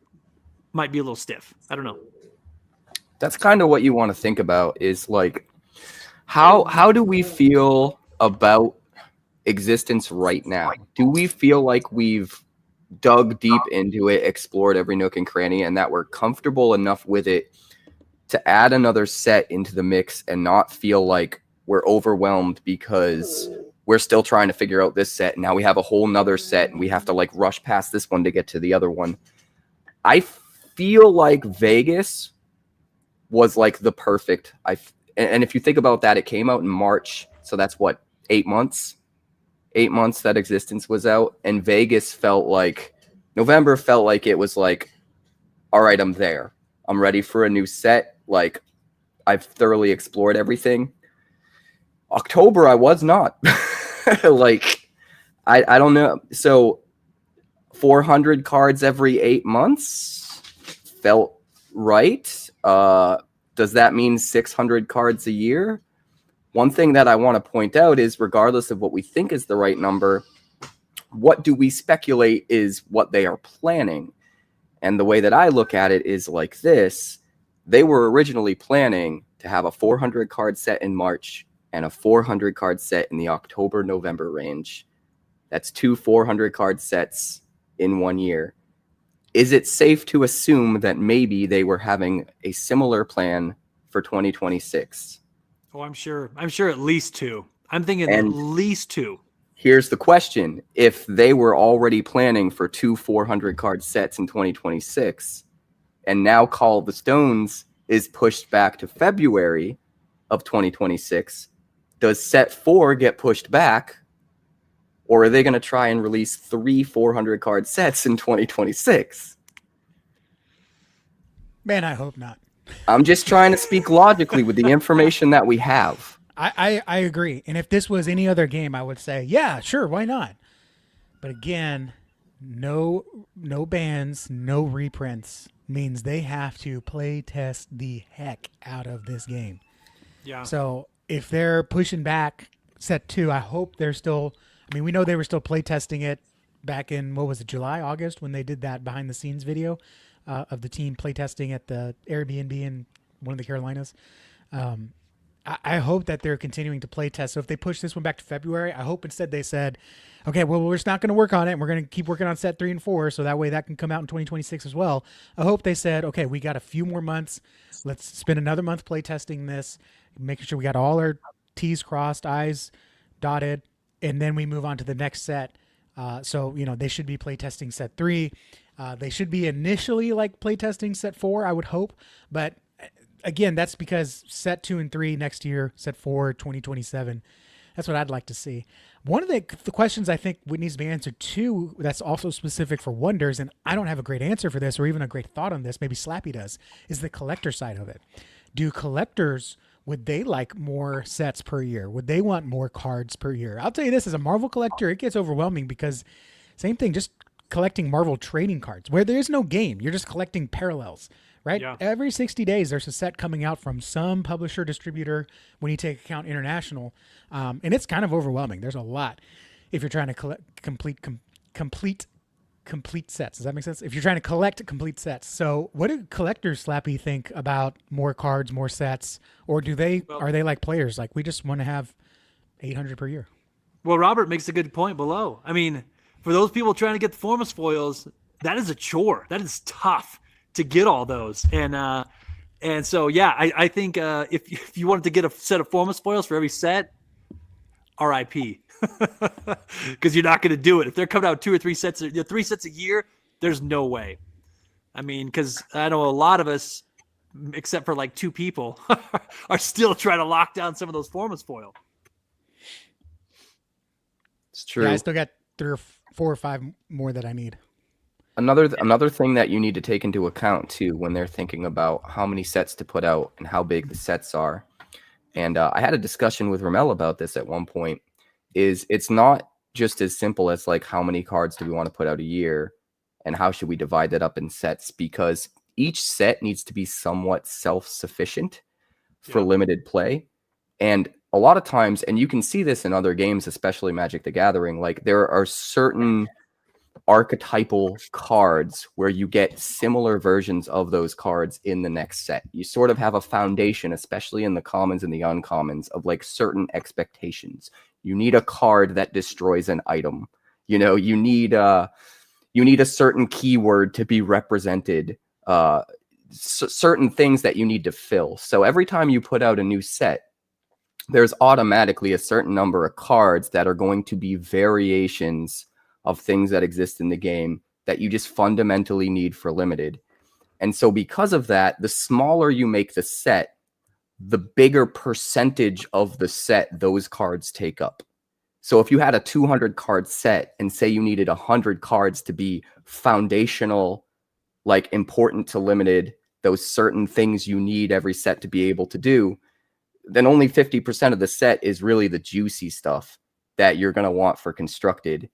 might be a little stiff. I don't know. That's kind of what you want to think about is like, how do we feel about existence right now? Do we feel like we've dug deep into it, explored every nook and cranny, and that we're comfortable enough with it to add another set into the mix and not feel like we're overwhelmed because we're still trying to figure out this set. And now we have a whole nother set and we have to like rush past this one to get to the other one. I feel like Vegas was like the perfect. And if you think about that, it came out in March. So that's what, 8 months? 8 months that existence was out. And Vegas felt like, November felt like it was like, all right, I'm there. I'm ready for a new set. Like, I've thoroughly explored everything. October, I was not. Like, I don't know. So 400 cards every 8 months felt right. Does that mean 600 cards a year? One thing that I want to point out is regardless of what we think is the right number, what do we speculate is what they are planning? And the way that I look at it is like this. They were originally planning to have a 400 card set in March and a 400 card set in the October-November range. That's 2 400 card sets in 1 year. Is it safe to assume that maybe they were having a similar plan for 2026? Oh, I'm sure at least 2. I'm thinking at least 2. Here's the question. If they were already planning for 2 400 card sets in 2026, and now Call of the Stones is pushed back to February of 2026, does set 4 get pushed back? Or are they going to try and release 3 400 card sets in 2026? Man, I hope not. I'm just trying to speak logically with the information that we have. I agree. And if this was any other game, I would say, yeah, sure, why not? But again, no bans, no reprints means they have to play test the heck out of this game. Yeah. So if they're pushing back set 2, I hope they're still, I mean, we know they were still play testing it back in, what was it, July, August, when they did that behind the scenes video of the team play testing at the Airbnb in one of the Carolinas. I hope that they're continuing to play test. So if they push this one back to February, I hope instead they said, okay, well, we're just not going to work on it. We're going to keep working on set 3 and 4. So that way that can come out in 2026 as well. I hope they said, okay, we got a few more months. Let's spend another month play testing this, making sure we got all our T's crossed, I's dotted, and then we move on to the next set. So, you know, they should be play testing set 3. They should be initially like play testing set 4, I would hope. But again, that's because set 2 and 3 next year, set 4, 2027. That's what I'd like to see. One of the questions I think needs to be answered too, that's also specific for Wonders, and I don't have a great answer for this or even a great thought on this, maybe Slappy does, is the collector side of it. Do collectors, would they like more sets per year? Would they want more cards per year? I'll tell you this, as a Marvel collector, it gets overwhelming because same thing, just collecting Marvel trading cards where there is no game. You're just collecting parallels. Right? Yeah. Every 60 days, there's a set coming out from some publisher, distributor, when you take account international. And it's kind of overwhelming. There's a lot if you're trying to complete sets. Does that make sense? If you're trying to collect complete sets. So what do collectors, Slappy, think about more cards, more sets? Or are they like players? Like, we just want to have 800 per year. Well, Robert makes a good point below. I mean, for those people trying to get the Formus foils, that is a chore. That is tough to get all those. And so, yeah, I think if you wanted to get a set of Formus foils for every set, RIP. Because you're not going to do it. If they're coming out 2 or 3 sets, 3 sets a year, there's no way. I mean, because I know a lot of us, except for like 2 people, are still trying to lock down some of those Formus foil. It's true. Yeah, I still got 3 or 4 or 5 more that I need. Another thing that you need to take into account too when they're thinking about how many sets to put out and how big the sets are, and I had a discussion with Ramel about this at one point, is it's not just as simple as like how many cards do we want to put out a year and how should we divide that up in sets, because each set needs to be somewhat self-sufficient for limited play. And a lot of times, and you can see this in other games, especially Magic the Gathering, like there are certain archetypal cards where you get similar versions of those cards in the next set. You sort of have a foundation, especially in the commons and the uncommons, of like certain expectations. You need a card that destroys an item. You know, you need a certain keyword to be represented, certain things that you need to fill. So every time you put out a new set, there's automatically a certain number of cards that are going to be variations of things that exist in the game that you just fundamentally need for limited. And so because of that, the smaller you make the set, the bigger percentage of the set those cards take up. So if you had a 200 card set and say you needed 100 cards to be foundational, like important to limited, those certain things you need every set to be able to do, then only 50% of the set is really the juicy stuff that you're going to want for constructed.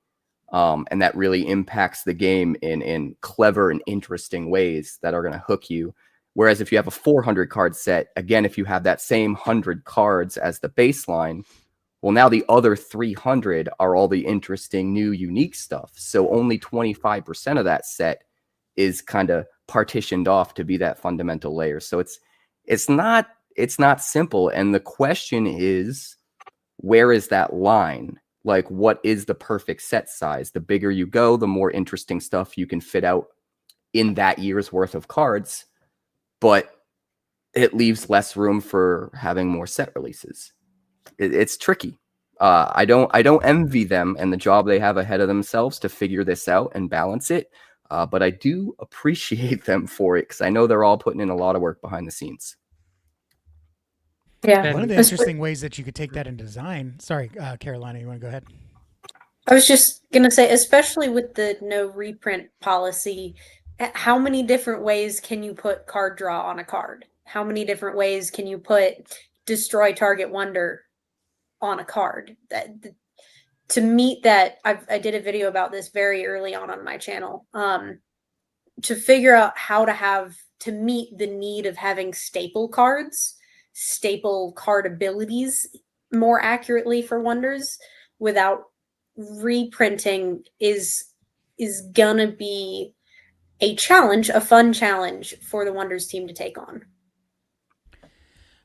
And that really impacts the game in clever and interesting ways that are going to hook you. Whereas if you have a 400 card set, again, if you have that same 100 cards as the baseline, well, now the other 300 are all the interesting, new, unique stuff. So only 25% of that set is kind of partitioned off to be that fundamental layer. So it's not simple. And the question is, where is that line? Like, what is the perfect set size? The bigger you go, the more interesting stuff you can fit out in that year's worth of cards, but it leaves less room for having more set releases. It's tricky. I don't envy them and the job they have ahead of themselves to figure this out and balance it. But I do appreciate them for it because I know they're all putting in a lot of work behind the scenes. Yeah. One of the interesting ways that you could take that in design. Sorry, Carolina, you want to go ahead? I was just going to say, especially with the no reprint policy, how many different ways can you put card draw on a card? How many different ways can you put destroy target wonder on a card? To meet that, I did a video about this very early on my channel, to figure out how to meet the need of having staple cards, staple card abilities more accurately for Wonders without reprinting is gonna be a challenge, a fun challenge for the Wonders team to take on.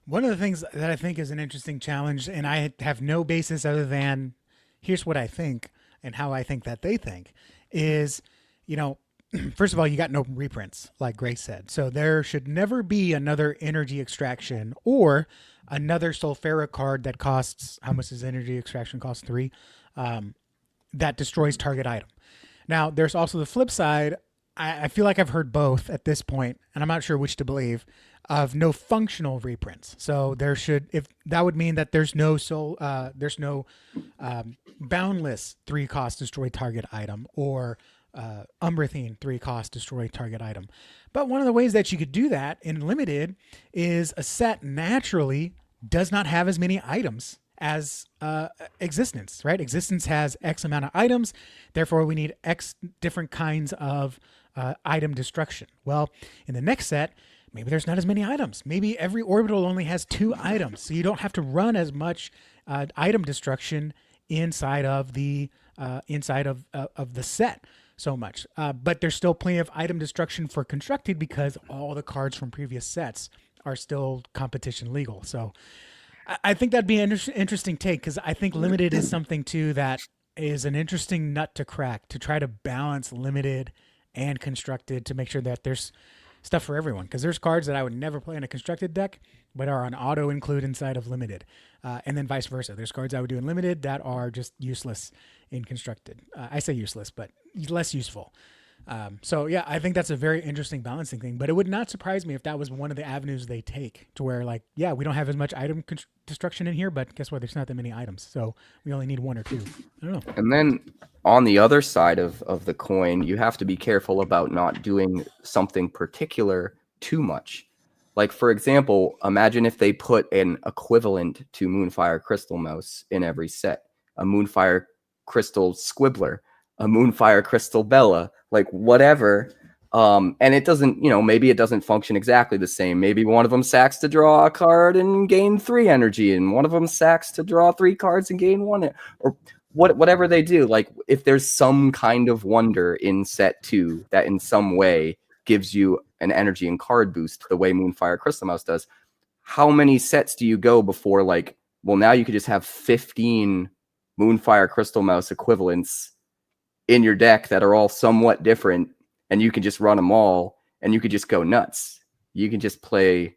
One of the things that I think is an interesting challenge, and I have no basis other than here's what I think and how I think that they think, is, first of all, you got no reprints, like Grace said. So there should never be another energy extraction or another Sulfera card that costs, how much does energy extraction cost? 3, that destroys target item. Now, there's also the flip side. I feel like I've heard both at this point, and I'm not sure which to believe. Of no functional reprints, so there should, if that would mean that there's no boundless 3-cost destroy target item or Umbrathine 3-cost destroy target item. But one of the ways that you could do that in limited is a set naturally does not have as many items as existence, right? Existence has X amount of items, therefore we need X different kinds of item destruction. Well, in the next set, maybe there's not as many items. Maybe every orbital only has 2 items, so you don't have to run as much item destruction inside of the set so much. But there's still plenty of item destruction for constructed because all the cards from previous sets are still competition legal. So I think that'd be an interesting take, because I think limited is something too that is an interesting nut to crack, to try to balance limited and constructed to make sure that there's stuff for everyone, because there's cards that I would never play in a constructed deck but are on auto include inside of limited, and then vice versa. There's cards I would do in limited that are just useless in constructed. I say useless, but less useful. So yeah, I think that's a very interesting balancing thing, but it would not surprise me if that was one of the avenues they take, to where like, yeah, we don't have as much item destruction in here, but guess what? There's not that many items, so we only need 1 or 2. I don't know. And then on the other side of the coin, you have to be careful about not doing something particular too much. Like, for example, imagine if they put an equivalent to Moonfire Crystal Mouse in every set. A Moonfire Crystal Squibbler, a Moonfire Crystal Bella, like whatever. And it doesn't, maybe it doesn't function exactly the same. Maybe one of them sacks to draw a card and gain 3 energy, and one of them sacks to draw 3 cards and gain 1, or whatever they do. Like, if there's some kind of wonder in set 2 that in some way gives you an energy and card boost the way Moonfire Crystal Mouse does, how many sets do you go before, like, well, now you could just have 15 Moonfire Crystal Mouse equivalents in your deck that are all somewhat different, and you can just run them all, and you could just go nuts. You can just play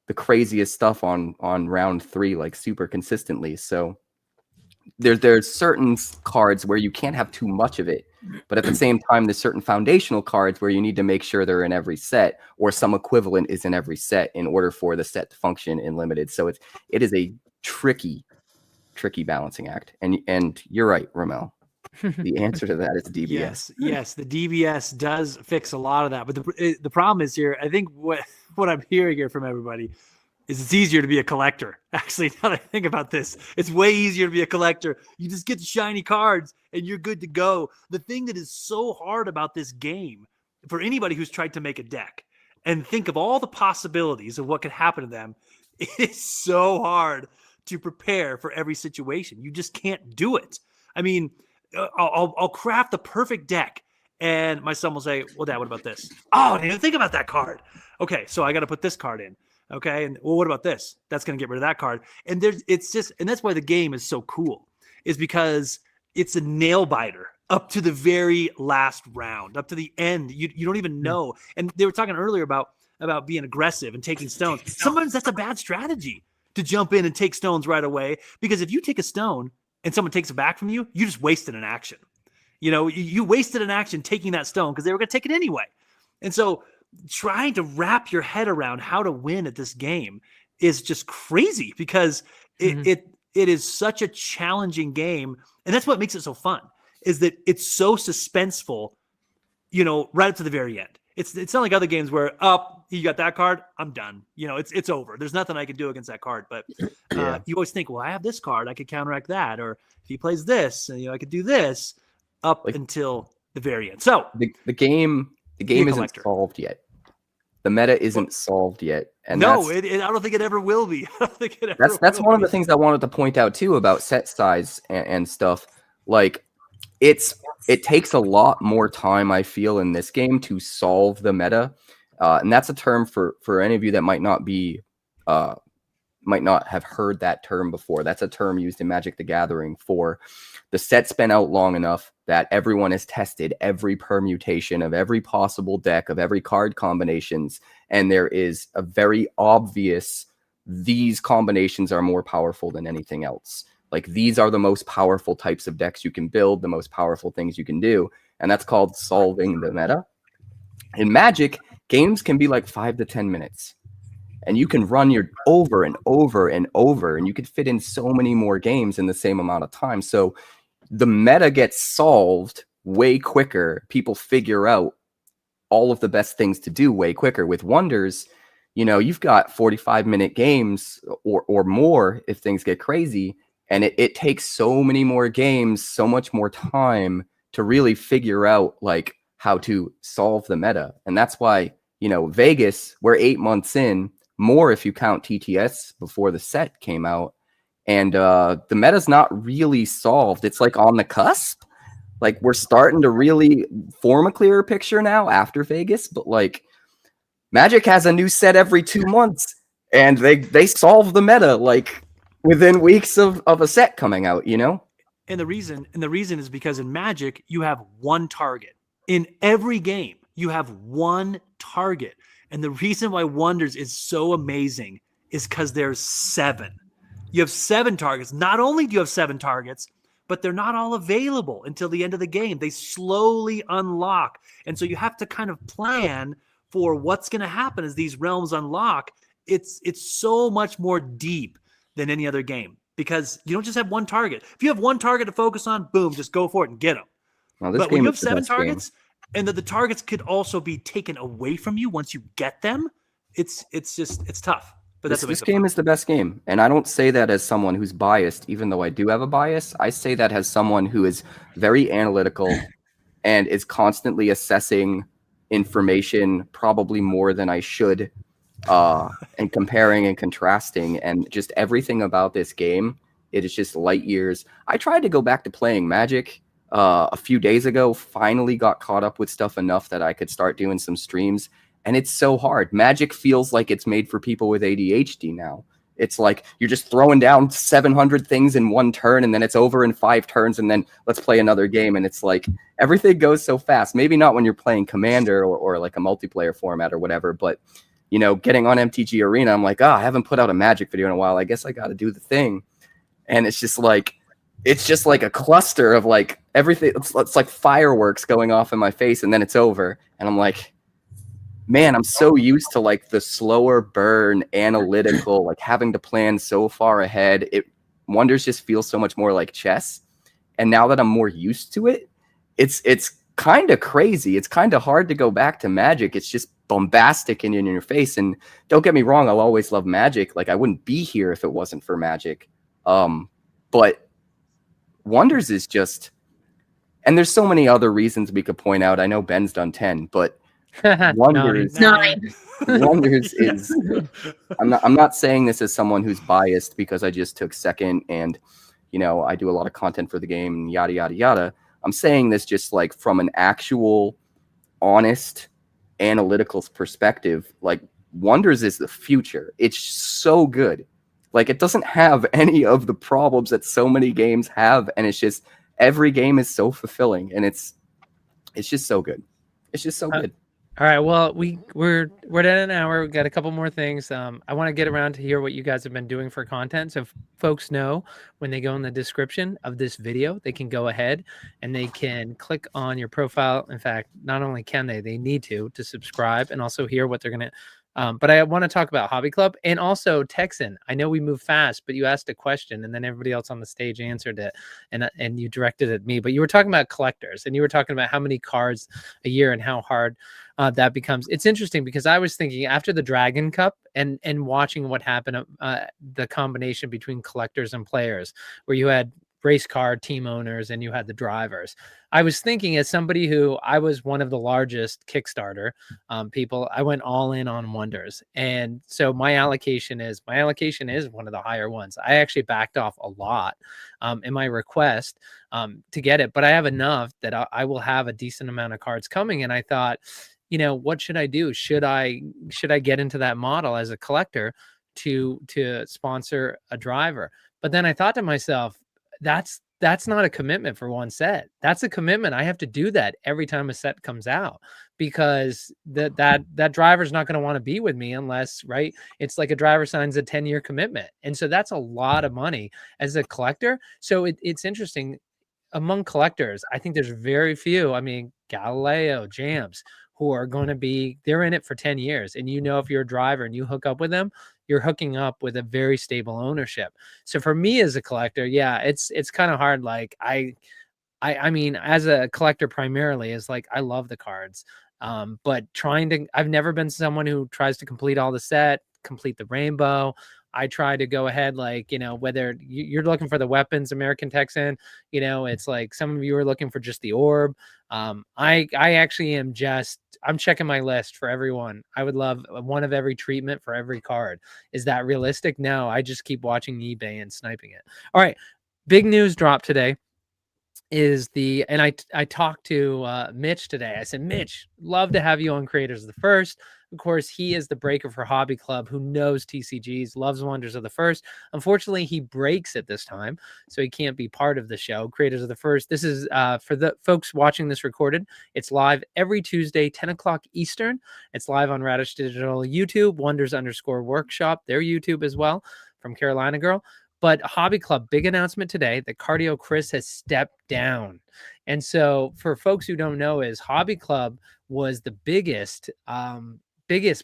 the craziest stuff on round 3, like, super consistently. So there's certain cards where you can't have too much of it, but at the same time, there's certain foundational cards where you need to make sure they're in every set, or some equivalent is in every set in order for the set to function in limited. So it is a tricky balancing act. And you're right, Ramel. The answer to that is DBS. Yes, the DBS does fix a lot of that. But the problem is here, I think what I'm hearing here from everybody is it's easier to be a collector. Actually, now that I think about this, it's way easier to be a collector. You just get the shiny cards and you're good to go. The thing that is so hard about this game, for anybody who's tried to make a deck and think of all the possibilities of what could happen to them, it is so hard to prepare for every situation. You just can't do it. I mean, I'll craft the perfect deck, and my son will say, well, Dad, what about this? Oh, I didn't even think about that card. Okay, so I got to put this card in. Okay, and well, what about this? That's going to get rid of that card. And that's why the game is so cool, is because it's a nail biter up to the very last round, up to the end. You don't even know. And they were talking earlier about being aggressive and taking stones. Sometimes that's a bad strategy, to jump in and take stones right away, because if you take a stone and someone takes it back from you, you just wasted an action. You wasted an action taking that stone because they were going to take it anyway. And so trying to wrap your head around how to win at this game is just crazy, because it is such a challenging game. And that's what makes it so fun, is that it's so suspenseful, right up to the very end. It's not like other games where, you got that card, I'm done. It's over. There's nothing I can do against that card. But you always think, well, I have this card, I could counteract that. Or if he plays this, I could do this up until the very end. So the game isn't solved yet. The meta isn't solved yet. And I don't think it ever will be. That's one of the things I wanted to point out too about set size and stuff. Like, it takes a lot more time, I feel, in this game to solve the meta. And that's a term for any of you that might not have heard that term before. That's a term used in Magic the Gathering for the set's been out long enough that everyone has tested every permutation of every possible deck, of every card combinations, and there is a very obvious, these combinations are more powerful than anything else. Like, these are the most powerful types of decks you can build, the most powerful things you can do, and that's called solving the meta. In Magic, games can be like 5 to 10 minutes. And you can run your over and over and over, and you could fit in so many more games in the same amount of time. So the meta gets solved way quicker. People figure out all of the best things to do way quicker. With Wonders, you've got 45-minute games or more if things get crazy. And it takes so many more games, so much more time to really figure out like how to solve the meta. And that's why, Vegas, we're 8 months in, more if you count TTS before the set came out. And the meta's not really solved. It's like on the cusp. Like we're starting to really form a clearer picture now after Vegas, but like Magic has a new set every 2 months, and they solve the meta like within weeks of a set coming out, And the reason is because in Magic you have one target. In every game, you have one target. And the reason why Wonders is so amazing is because there's 7. You have 7 targets. Not only do you have 7 targets, but they're not all available until the end of the game. They slowly unlock. And so you have to kind of plan for what's going to happen as these realms unlock. It's so much more deep than any other game because you don't just have one target. If you have one target to focus on, boom, just go for it and get them. Well, but when you have 7 targets and that the targets could also be taken away from you once you get them, it's tough. But this game is the best game. And I don't say that as someone who's biased, even though I do have a bias. I say that as someone who is very analytical and is constantly assessing information, probably more than I should, and comparing and contrasting. And just everything about this game, it is just light years. I tried to go back to playing Magic a few days ago, finally got caught up with stuff enough that I could start doing some streams. And it's so hard. Magic feels like it's made for people with ADHD now. It's like you're just throwing down 700 things in one turn, and then it's over in 5 turns, and then let's play another game. And it's like everything goes so fast. Maybe not when you're playing Commander or like a multiplayer format or whatever, but getting on MTG Arena, I'm like, I haven't put out a Magic video in a while. I guess I got to do the thing. And it's just like a cluster of like everything. It's like fireworks going off in my face, and then it's over. And I'm like, man, I'm so used to like the slower burn, analytical, like having to plan so far ahead. Wonders just feels so much more like chess. And now that I'm more used to it, it's kind of crazy. It's kind of hard to go back to Magic. It's just bombastic and in your face. And don't get me wrong, I'll always love Magic. Like I wouldn't be here if it wasn't for Magic. But Wonders is just, and there's so many other reasons we could point out. I know Ben's done 10, but Wonders, 9. Wonders is. I'm not saying this as someone who's biased because I just took second and I do a lot of content for the game and yada yada yada. I'm saying this just like from an actual, honest, analytical perspective. Like Wonders is the future. It's so good. Like it doesn't have any of the problems that so many games have, and it's just every game is so fulfilling, and it's just so good. It's just so good. All right. Well, we're at an hour. We've got a couple more things. I want to get around to hear what you guys have been doing for content. So if folks know when they go in the description of this video, they can go ahead and they can click on your profile. In fact, not only can they need to subscribe and also hear what they're going to. But I want to talk about Hobby Club and also Texan. I know we move fast, but you asked a question and then everybody else on the stage answered it, and you directed it at me. But you were talking about collectors, and you were talking about how many cards a year and how hard that becomes. It's interesting because I was thinking after the Dragon Cup and watching what happened, the combination between collectors and players, where you had race car team owners and you had the drivers. I was thinking, as somebody who I was one of the largest Kickstarter people, I went all in on Wonders. And so my allocation is one of the higher ones. I actually backed off a lot in my request to get it, but I have enough that I will have a decent amount of cards coming. And I thought, what should I do? Should I get into that model as a collector to sponsor a driver? But then I thought to myself, that's not a commitment for one set. That's a commitment. I have to do that every time a set comes out, because that driver's not going to want to be with me unless, right, it's like a driver signs a 10-year commitment. And so that's a lot of money as a collector. So it's interesting among collectors. I think there's very few, I mean, Galileo, Jams, who are going to be, they're in it for 10 years. And if you're a driver and you hook up with them, you're hooking up with a very stable ownership. So for me as a collector, yeah, it's kind of hard. Like I mean, as a collector primarily, is like I love the cards. But I've never been someone who tries to complete all the set, complete the rainbow. I try to go ahead, like, whether you're looking for the weapons, American Texan, it's like some of you are looking for just the orb. I actually I'm checking my list for everyone. I would love one of every treatment for every card. Is that realistic? No, I just keep watching eBay and sniping it. All right. Big news drop today and I talked to Mitch today. I said, Mitch, love to have you on Creators of the First. Of course, he is the breaker for Hobby Club who knows TCGs, loves Wonders of the First. Unfortunately, he breaks at this time, so he can't be part of the show. Creators of the First. This is for the folks watching this recorded. It's live every Tuesday, 10 o'clock Eastern. It's live on Radish Digital YouTube, Wonders_Workshop, their YouTube as well, from Carolina Girl. But Hobby Club, big announcement today that Cardio Chris has stepped down. And so for folks who don't know, is Hobby Club was the biggest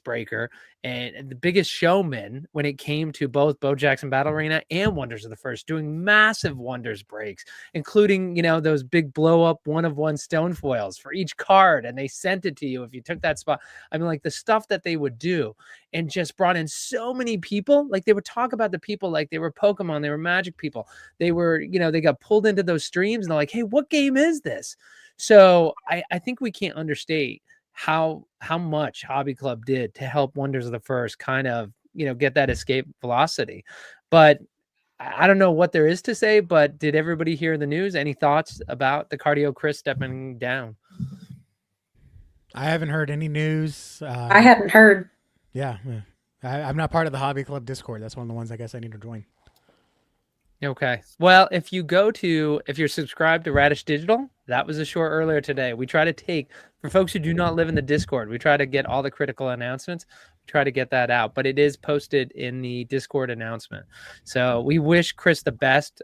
breaker and the biggest showman when it came to both Bo Jackson Battle Arena and Wonders of the First, doing massive Wonders breaks, including, those big blow up 1-of-1 stone foils for each card. And they sent it to you if you took that spot. I mean, like the stuff that they would do, and just brought in so many people. Like they would talk about the people like they were Pokemon, they were Magic people. They were, they got pulled into those streams and they're like, hey, what game is this? So I think we can't understate how much Hobby Club did to help Wonders of the First kind of, get that escape velocity. But I don't know what there is to say, but did everybody hear the news? Any thoughts about the Cardio Chris stepping down? I haven't heard any news. I hadn't heard. Yeah. I'm not part of the Hobby Club Discord. That's one of the ones I guess I need to join. Okay. Well, if you're subscribed to Radish Digital, that was a short earlier today. We try to take, for folks who do not live in the Discord, we try to get all the critical announcements, try to get that out, but it is posted in the Discord announcement. So we wish Chris the best,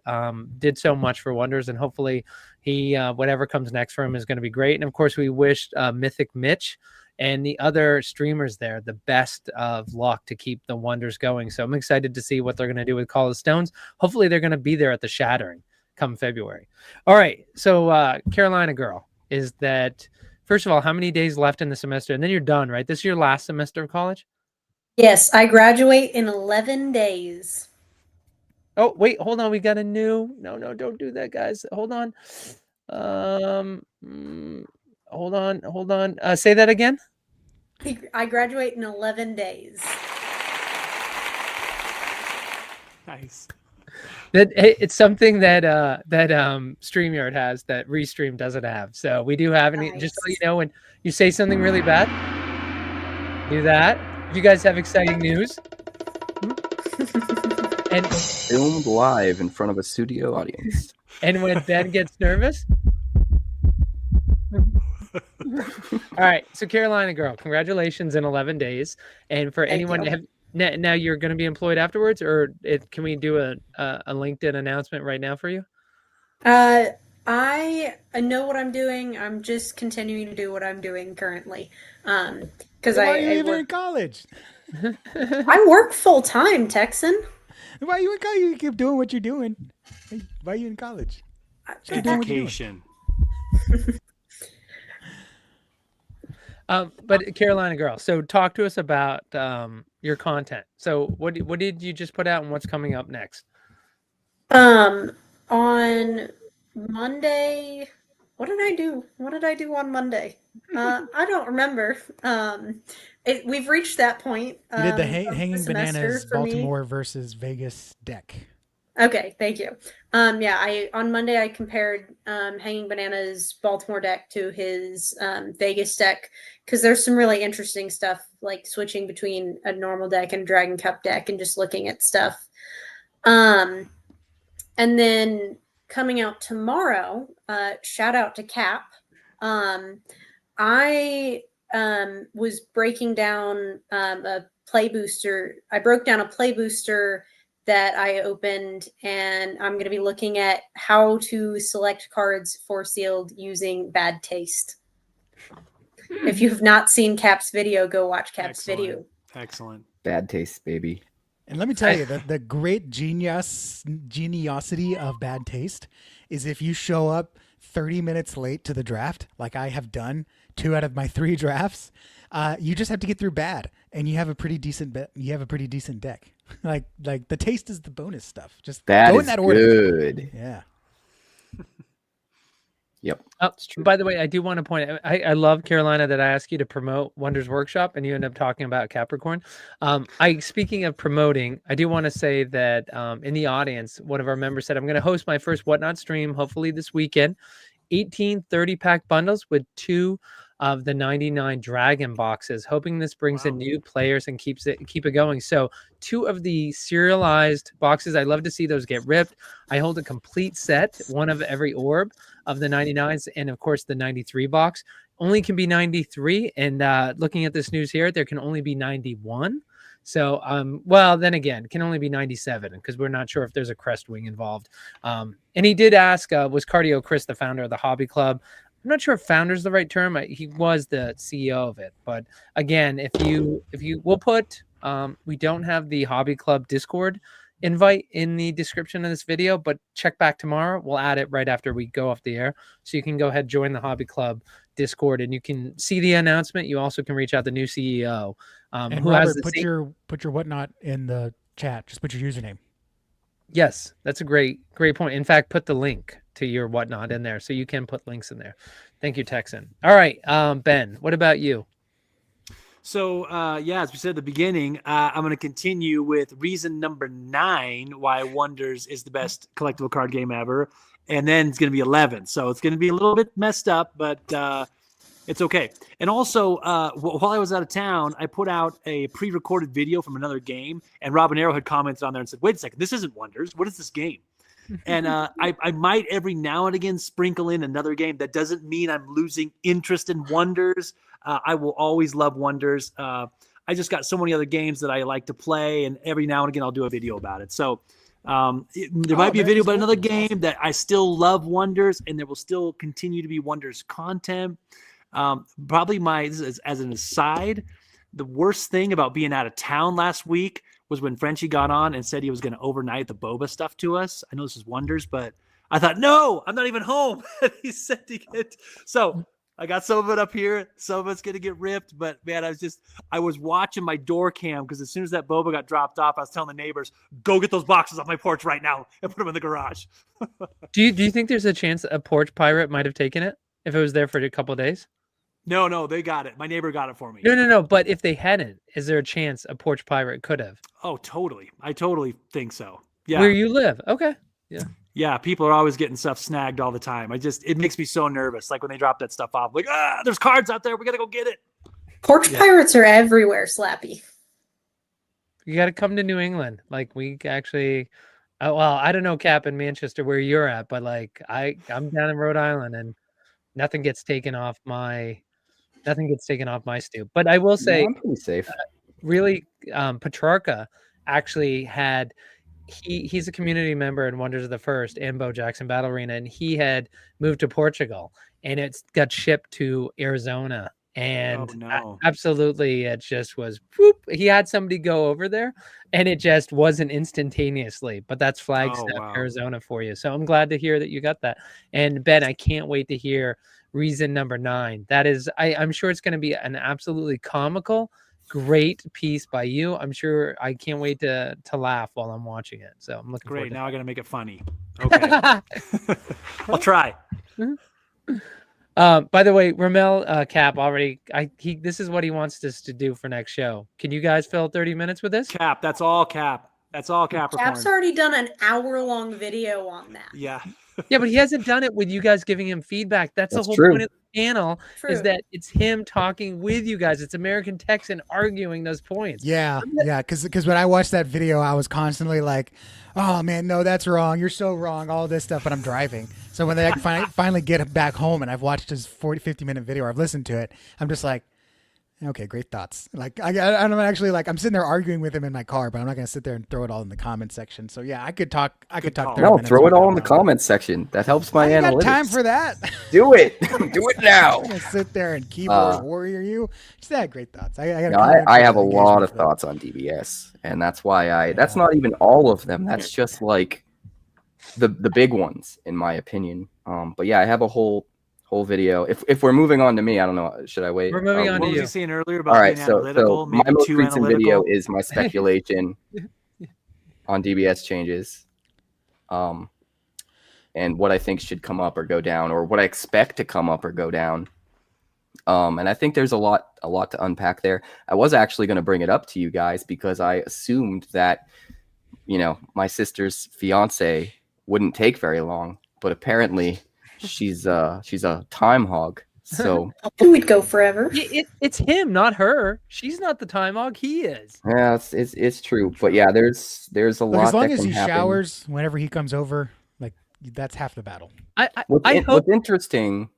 did so much for Wonders, and hopefully he, whatever comes next for him is going to be great. And of course we wish Mythic Mitch and the other streamers there the best of luck to keep the Wonders going. So I'm excited to see what they're going to do with Call of Stones. Hopefully they're going to be there at the Shattering come February. All right. So Carolina Girl, is that, first of all, how many days left in the semester? And then you're done, right? This is your last semester of college? Yes, I graduate in 11 days. Oh, wait, hold on. We got a new, no, don't do that, guys. Hold on. Hold on. Say that again. I graduate in 11 days. Nice. It's something that StreamYard has that Restream doesn't have. So we do have any. Nice. Just so you know, when you say something really bad, do that. If you guys have exciting news, and Filmed live in front of a studio audience. and when Ben gets nervous. All right, so Carolina Girl, congratulations in 11 days. And for Thank anyone you. now you're going to be employed afterwards, or can we do a LinkedIn announcement right now for you? I know what I'm doing. I'm just continuing to do what I'm doing currently. Because Why are you I even in work, college? I work full time, Texan. Why are you in college? You keep doing what you're doing. Why are you in college? Keep doing what you're doing. Education. But Carolina Girl, so talk to us about your content. So what did you just put out, and what's coming up next? On Monday, what did I do? What did I do on Monday? I don't remember. We've reached that point. You did the of Hanging semester Bananas for me. Baltimore versus Vegas deck. Okay, thank you. Yeah, on Monday I compared Hanging Bananas Baltimore deck to his Vegas deck, because there's some really interesting stuff, like switching between a normal deck and a Dragon Cup deck and just looking at stuff. And then coming out tomorrow, shout out to Cap. I was breaking down a play booster. I broke down a play booster that I opened, and I'm going to be looking at how to select cards for sealed using bad taste. If you have not seen Cap's video, go watch Cap's video. Excellent. Bad taste, baby. And let me tell you, the great geniosity of bad taste is if you show up 30 minutes late to the draft, like I have done 2 out of my 3 drafts, you just have to get through bad, and you have a pretty decent deck. like the taste is the bonus stuff. Just That go is in that order. good. Yeah. Yep. Oh, by the way, I do want to point out, I love, Carolina, that I asked you to promote Wonders Workshop and you end up talking about Capricorn. Speaking of promoting, I do want to say that in the audience, one of our members said, I'm going to host my first Whatnot stream, hopefully this weekend. 18 30-pack bundles with 2 of the 99 dragon boxes, hoping this brings in new players and keep it going. So 2 of the serialized boxes, I love to see those get ripped. I hold a complete set, 1 of every orb of the 99s, and of course the 93 box only can be 93, and looking at this news here, there can only be 91. So, well, then again, can only be 97 because we're not sure if there's a crest wing involved. And he did ask, was Cardio Chris the founder of the Hobby Club? I'm not sure if founder is the right term. He was the CEO of it. But again, we'll put, we don't have the Hobby Club Discord invite in the description of this video, but check back tomorrow. We'll add it right after we go off the air. So you can go ahead, join the Hobby Club Discord, and you can see the announcement. You also can reach out to the new CEO. And who Robert, has put your Whatnot in the chat. Just put your username. Yes, that's a great point. In fact, put the link to your Whatnot in there, so you can put links in there. Thank you, Texan. All right, Ben, what about you? So, as we said at the beginning, I'm going to continue with reason number 9 why Wonders is the best collectible card game ever. And then it's going to be 11. So it's going to be a little bit messed up, but it's okay. And also, while I was out of town, I put out a pre-recorded video from another game. And Robin Arrow had commented on there and said, wait a second, this isn't Wonders. What is this game? And I might every now and again sprinkle in another game. That doesn't mean I'm losing interest in Wonders. I will always love Wonders. I just got so many other games that I like to play, and every now and again I'll do a video about it. So there might be a video about another game that I still love Wonders, and there will still continue to be Wonders content. Probably as an aside, the worst thing about being out of town last week was when Frenchie got on and said he was going to overnight the boba stuff to us. I know this is Wonders, but I thought, no, I'm not even home. He said to get. So I got some of it up here. Some of it's going to get ripped. But, man, I was watching my door cam because as soon as that boba got dropped off, I was telling the neighbors, go get those boxes off my porch right now and put them in the garage. Do you think there's a chance a porch pirate might have taken it if it was there for a couple of days? No, they got it. My neighbor got it for me. No. But if they hadn't, is there a chance a porch pirate could have? Oh, totally. I totally think so. Yeah. Where you live. Okay. Yeah. Yeah. People are always getting stuff snagged all the time. It makes me so nervous. Like when they drop that stuff off, like, there's cards out there. We got to go get it. Porch pirates are everywhere, Slappy. You got to come to New England. Like we actually, well, I don't know, Cap, in Manchester where you're at, but like I'm down in Rhode Island and nothing gets taken off my stoop. But I will say, I'm pretty safe. Really, Petrarca actually had, he's a community member in Wonders of the First and Bo Jackson Battle Arena, and he had moved to Portugal, and it got shipped to Arizona. And absolutely, it just was, whoop, he had somebody go over there, and it just wasn't instantaneously. But that's Flagstaff, Arizona for you. So I'm glad to hear that you got that. And Ben, I can't wait to hear reason number 9. That is, I'm sure it's going to be an absolutely comical, great piece by you. I'm sure I can't wait to laugh while I'm watching it. So I'm looking forward to now I got to make it funny. Okay. I'll try. By the way, Ramel, Cap already, this is what he wants us to do for next show. Can you guys fill 30 minutes with this? Cap, that's all Cap. That's all Capricorn. Cap's already done an hour-long video on that. Yeah. Yeah, but he hasn't done it with you guys giving him feedback. That's the whole point of the channel, is that it's him talking with you guys. It's American Texan arguing those points. Yeah, because when I watched that video, I was constantly like, oh, man, no, that's wrong. You're so wrong, all this stuff, but I'm driving. So when they finally get back home and I've watched his 50-minute video or I've listened to it, I'm just like, Okay, great thoughts. Like I'm actually like I'm sitting there arguing with him in my car, but I'm not gonna sit there and throw it all in the comment section. So yeah, I could talk. I could Good talk. call. 30 No, minutes throw it about all in the that one. comments section. That helps my I ain't analytics. got time for that. Do it. Do it now. I'm gonna sit there and keyboard warrior you. Just had great thoughts. I got No, a comment I for have the a lot engagement of clip. thoughts on DBS, and that's why that's Yeah. not even all of them. That's just like the big ones, in my opinion. But yeah, I have a whole video. If we're moving on to me, I don't know. Should I wait? We're moving Are on What to was you. he saying earlier All about right. being So analytical? my Maybe most too recent analytical. video is my speculation on DBS changes, and what I think should come up or go down, or what I expect to come up or go down. And I think there's a lot to unpack there. I was actually going to bring it up to you guys because I assumed that, my sister's fiance wouldn't take very long, but apparently she's a time hog. So It would go forever. It's him, not her. She's not the time hog. He is. yeah, it's true. But yeah, there's a Look, lot as long that as can he happen. showers whenever he comes over, like that's half the battle. I hope. What's interesting?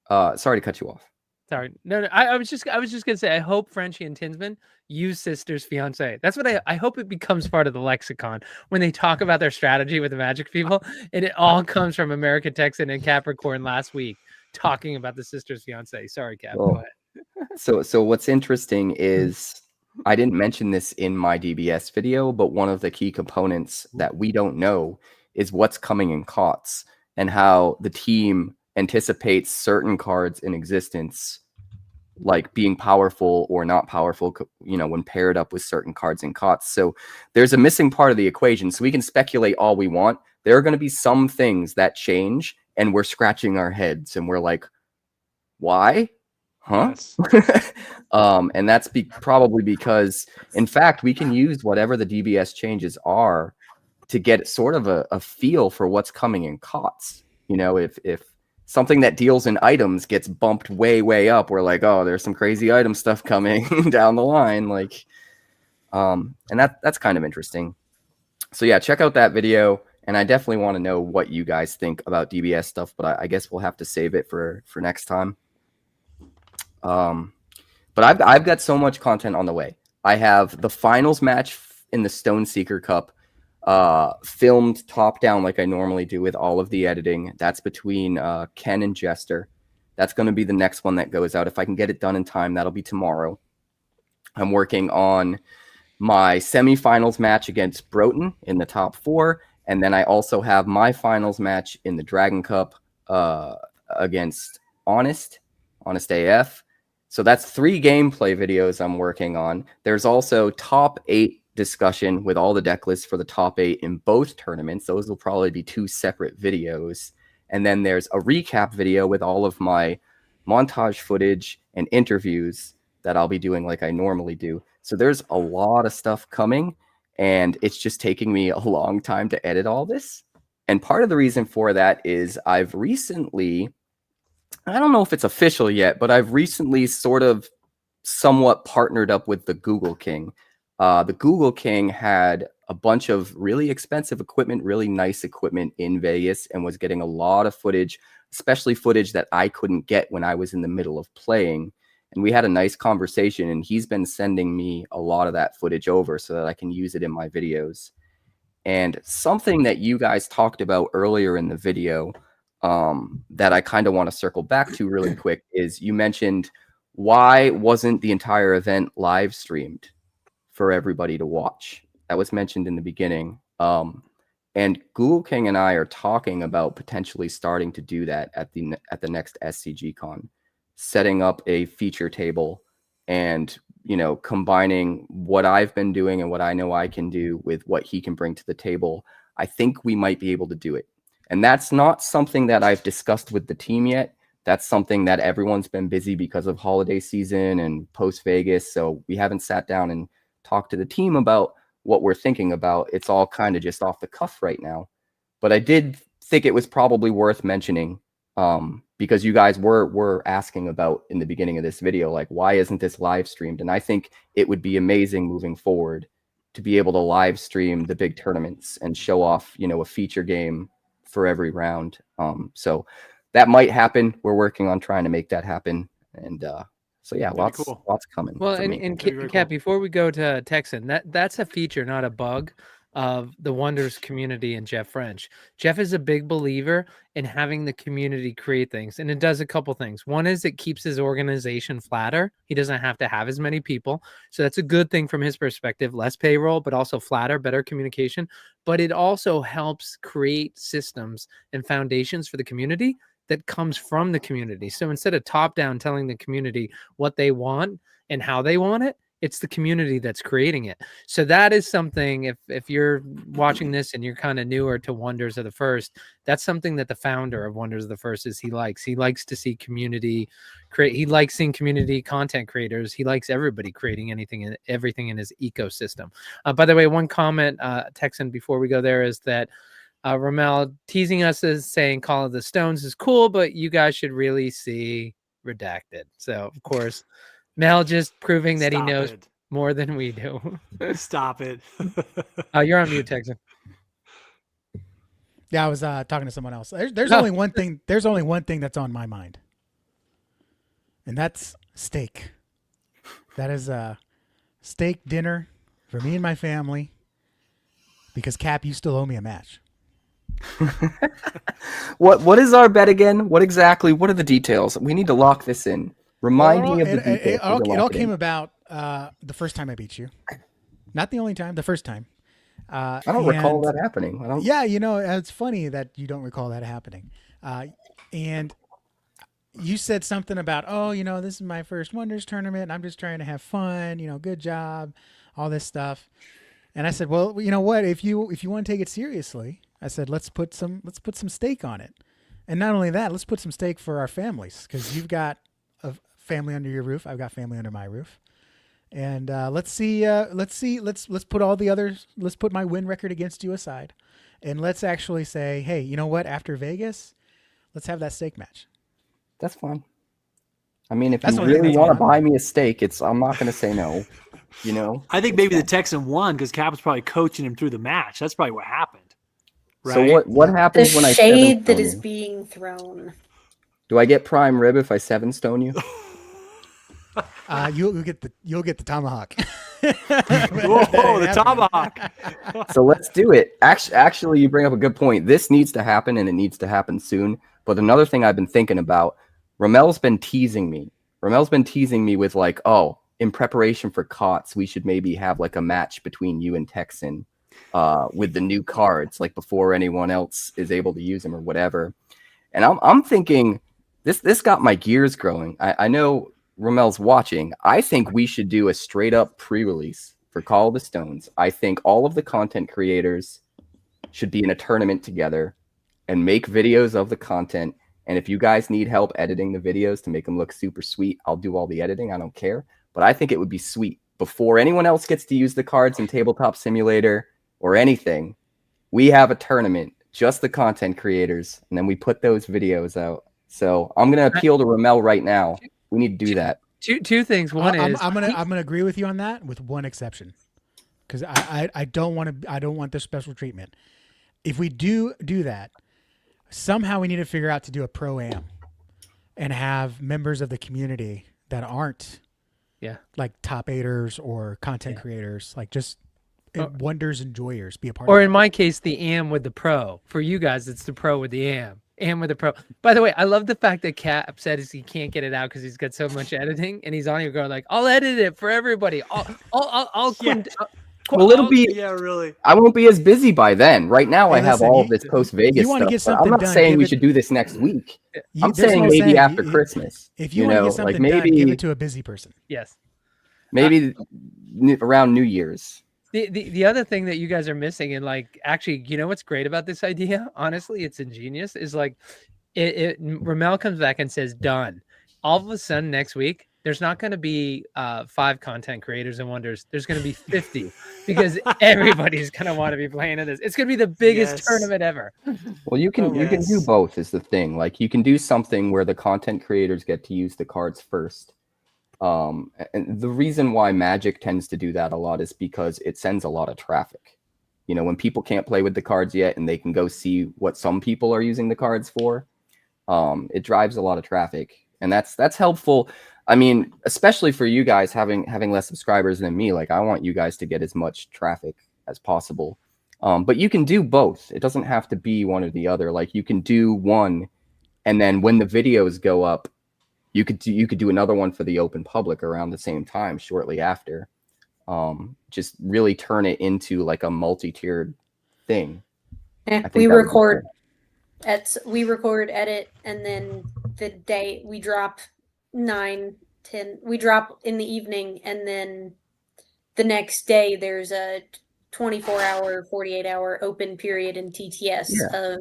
Sorry to cut you off. Sorry, no. I was just gonna say. I hope Frenchie and Tinsman use sister's fiance. That's what I hope it becomes part of the lexicon when they talk about their strategy with the Magic people, and it all comes from American Texan and Capricorn last week talking about the sister's fiance. Sorry, Cap. Go ahead. So what's interesting is I didn't mention this in my DBS video, but one of the key components that we don't know is what's coming in COTS and how the team anticipates certain cards in existence, like being powerful or not powerful, when paired up with certain cards in COTS. So there's a missing part of the equation. So we can speculate all we want. There are going to be some things that change and we're scratching our heads and we're like, why? Huh? Yes. And that's probably because, in fact, we can use whatever the DBS changes are to get sort of a feel for what's coming in COTS. If something that deals in items gets bumped way up, we're like, oh, there's some crazy item stuff coming down the line. Like, and that's kind of interesting. So yeah, check out that video. And I definitely want to know what you guys think about DBS stuff, but I guess we'll have to save it for next time. But I've got so much content on the way. I have the finals match in the Stone Seeker Cup, filmed top down like I normally do with all of the editing. That's between Ken and Jester. That's going to be the next one that goes out. If I can get it done in time, that'll be tomorrow. I'm working on my semifinals match against Broughton in the top 4. And then I also have my finals match in the Dragon Cup against Honest AF. So that's 3 gameplay videos I'm working on. There's also top 8 discussion with all the deck lists for the top 8 in both tournaments. Those will probably be 2 separate videos. And then there's a recap video with all of my montage footage and interviews that I'll be doing like I normally do. So there's a lot of stuff coming, and it's just taking me a long time to edit all this. And part of the reason for that is I've recently, I don't know if it's official yet, but I've recently sort of somewhat partnered up with the Google King. The Google King had a bunch of really expensive equipment, really nice equipment in Vegas, and was getting a lot of footage, especially footage that I couldn't get when I was in the middle of playing. And we had a nice conversation, and he's been sending me a lot of that footage over so that I can use it in my videos. And something that you guys talked about earlier in the video, that I kind of want to circle back to really quick, is you mentioned, why wasn't the entire event live streamed for everybody to watch? That was mentioned in the beginning. And Google King and I are talking about potentially starting to do that at the next SCG Con, setting up a feature table and, combining what I've been doing and what I know I can do with what he can bring to the table. I think we might be able to do it. And that's not something that I've discussed with the team yet. That's something that everyone's been busy because of holiday season and post Vegas. So we haven't sat down and talked to the team about what we're thinking about. It's all kind of just off the cuff right now. But I did think it was probably worth mentioning, because you guys were asking about in the beginning of this video, like, why isn't this live streamed? And I think it would be amazing moving forward to be able to live stream the big tournaments and show off, a feature game for every round. So that might happen. We're working on trying to make that happen. And So yeah, That'd be cool. lots coming Well, for me. and That'd be very Kat, cool. before we go to Texan, that's a feature, not a bug, of the Wonders community and Jeff French. Jeff is a big believer in having the community create things, and it does a couple things. One is it keeps his organization flatter. He doesn't have to have as many people, so that's a good thing from his perspective. Less payroll, but also flatter, better communication. But it also helps create systems and foundations for the community that comes from the community. So instead of top down telling the community what they want and how they want it, it's the community that's creating it. So that is something, if you're watching this and you're kind of newer to Wonders of the First, that's something that the founder of Wonders of the First is he likes to see community create. He likes seeing community content creators. He likes everybody creating everything in his ecosystem. By the way, one comment, Texan, before we go there, is that Ramel teasing us as saying Call of the Stones is cool, but you guys should really see Redacted. So of course, Mel just proving that he Stop knows it. more than we do. Stop it. You're on mute, Texan. Yeah, I was talking to someone else. There's Oh. only one thing. There's only one thing that's on my mind, and that's steak. That is a steak dinner for me and my family. Because Cap, you still owe me a match. What is our bet again? What are the details? We need to lock this in. Remind me of the details. It all came about the first time I beat you. Not the only time, the first time. I don't recall that happening. Yeah, it's funny that you don't recall that happening. And you said something about, this is my first Wonders tournament. And I'm just trying to have fun. Good job, all this stuff. And I said, well, you know what? If you want to take it seriously, I said, let's put some steak on it. And not only that, let's put some steak for our families, because you've got a family under your roof. I've got family under my roof. And let's put all the others. Let's put my win record against you aside, and let's actually say, hey, you know what? After Vegas, let's have that steak match. That's fine. I mean, if That's you the only thing really that's want to fine. buy me a steak, I'm not going to say no. I think maybe the Texan won because Cap was probably coaching him through the match. That's probably what happened. Right? So what The happens when I shade that stone is you? being thrown. Do I get prime rib if I 7 stone you? You'll get the tomahawk. Whoa, the tomahawk. So let's do it. Actually, you bring up a good point. This needs to happen, and it needs to happen soon. But another thing I've been thinking about, Ramel's been teasing me. With like, oh, in preparation for COTS, we should maybe have like a match between you and Texan with the new cards, like before anyone else is able to use them or whatever. And I'm thinking this got my gears growing. I know Ramel's watching. I think we should do a straight up pre-release for Call of the Stones. I think all of the content creators should be in a tournament together and make videos of the content. And if you guys need help editing the videos to make them look super sweet, I'll do all the editing. I don't care. But I think it would be sweet. Before anyone else gets to use the cards in Tabletop Simulator or anything, we have a tournament, just the content creators, and then we put those videos out. So I'm going to appeal to Ramel right now. We need to do that. Two things. One is I'm gonna agree with you on that, with one exception, because I don't want this special treatment. If we do that, somehow we need to figure out to do a pro-am and have members of the community that aren't like top eighters or content creators, like just Wonders enjoyers, be a part of it. Or in my case, the AM with the pro. For you guys, it's the pro with the AM. AM with the pro. By the way, I love the fact that Cap said he can't get it out because he's got so much editing, and he's on here going like, "I'll edit it for everybody. Well, it'll be. Yeah, really. I won't be as busy by then. Right now, Hey, I have listen, all you- of this post-Vegas you wanna stuff. get But something I'm not done, saying give we it- should do this next week. I'm There's saying no maybe after you- Christmas. If you want to get something like done, maybe give it to a busy person. Yes. maybe around New Year's. The other thing that you guys are missing, and like actually, you know what's great about this idea? Honestly, it's ingenious. Is like Ramel comes back and says done. All of a sudden next week, there's not going to be 5 content creators and Wonders. There's going to be 50 because everybody's going to want to be playing in this. It's going to be the biggest tournament ever. Well, you can do both is the thing. Like you can do something where the content creators get to use the cards first. And the reason why Magic tends to do that a lot is because it sends a lot of traffic. When people can't play with the cards yet and they can go see what some people are using the cards for, it drives a lot of traffic, and that's helpful. I mean, especially for you guys having less subscribers than me, like I want you guys to get as much traffic as possible. But you can do both. It doesn't have to be one or the other. Like you can do one, and then when the videos go up, you could do another one for the open public around the same time, shortly after. Just really turn it into like a multi-tiered thing. Yeah, I think we that would be record cool. we record, edit, and then the day we drop 9, 10. We drop in the evening, and then the next day there's a 24-hour, 48-hour open period in TTS of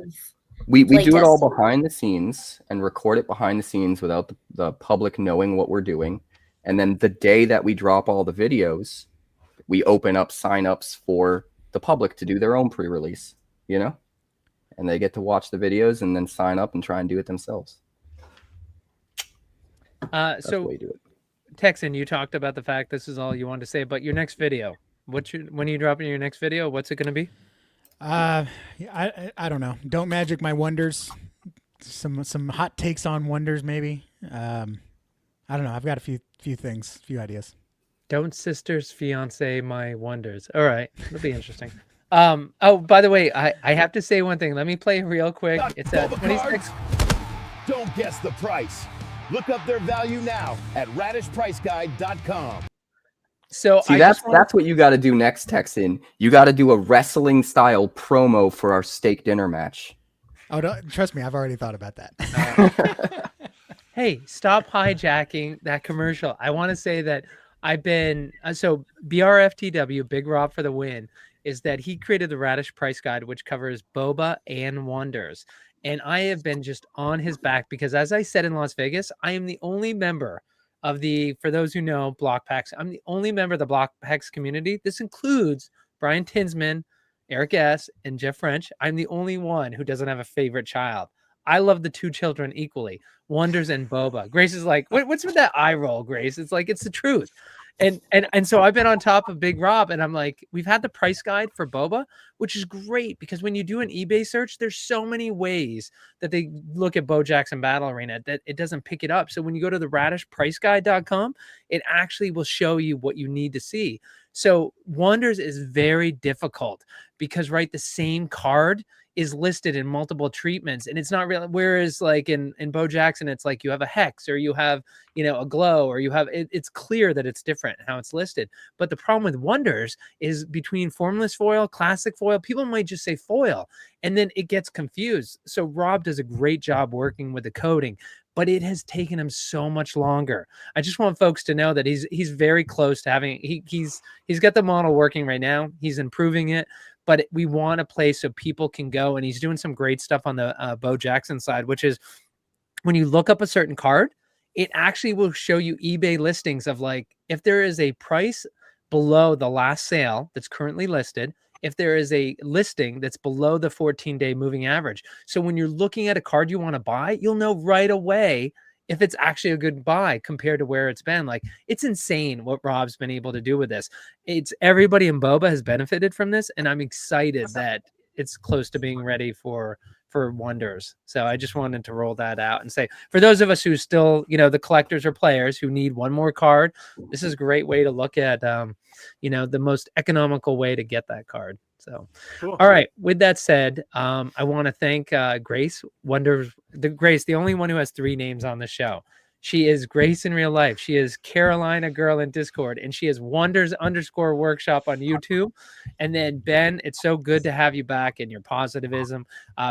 we do it all playtesting. behind the scenes and record it behind the scenes without the public knowing what we're doing. And then the day that we drop all the videos, we open up signups for the public to do their own pre-release, you know? And they get to watch the videos and then sign up and try and do it themselves. That's the So way to do it. Texan, you talked about the fact this is all you wanted to say about your next video. When are you dropping your next video? What's it going to be? I don't know. Don't magic my wonders. Some hot takes on wonders, maybe. I don't know. I've got a few things, a few ideas. Don't sisters fiance my wonders. All right, it'll be interesting. Oh, by the way, I have to say one thing. Let me play real quick. It's at 26. Don't guess the price. Look up their value now at radishpriceguide.com. So See, that's what you got to do next, Texan. You got to do a wrestling style promo for our steak dinner match. Oh, trust me, I've already thought about that. Hey, stop hijacking that commercial. I want to say that I've been so BRFTW, Big Rob for the win, is that he created the Radish Price Guide, which covers boba and wonders. And I have been just on his back because, as I said in Las Vegas, I am the only member of for those who know, Block Packs. I'm the only member of the Block Packs community. This includes Brian Tinsman, Eric S., and Jeff French. I'm the only one who doesn't have a favorite child. I love the two children equally, Wonders and Boba. Grace is like, what's with that eye roll, Grace? It's like, it's the truth. And so I've been on top of Big Rob, and I'm like, we've had the price guide for Boba, which is great because when you do an eBay search, there's so many ways that they look at Bo Jackson Battle Arena that it doesn't pick it up. So when you go to the radishpriceguide.com, it actually will show you what you need to see. So Wonders is very difficult because, right, the same card is listed in multiple treatments, and it's not really, whereas like in Bo Jackson, it's like you have a hex or you have, a glow, or you have, it's clear that it's different how it's listed. But the problem with Wonders is between formless foil, classic foil, people might just say foil, and then it gets confused. So Rob does a great job working with the coding, but it has taken him so much longer. I just want folks to know that he's very close to having, he's got the model working right now. He's improving it, but we want a place so people can go, and he's doing some great stuff on the Bo Jackson side, which is when you look up a certain card, it actually will show you eBay listings of like, if there is a price below the last sale that's currently listed, if there is a listing that's below the 14-day moving average. So when you're looking at a card you want to buy, you'll know right away if it's actually a good buy compared to where it's been. Like, it's insane what Rob's been able to do with this. It's everybody in Boba has benefited from this, and I'm excited that it's close to being ready for Wonders. So I just wanted to roll that out and say, for those of us who still, the collectors or players who need one more card, this is a great way to look at, the most economical way to get that card. So, cool. All right. With that said, I want to thank Grace. Grace, the only one who has 3 names on the show. She is Grace in real life. She is Carolina Girl in Discord, and she is Wonders_workshop on YouTube. And then Ben, it's so good to have you back and your positivism.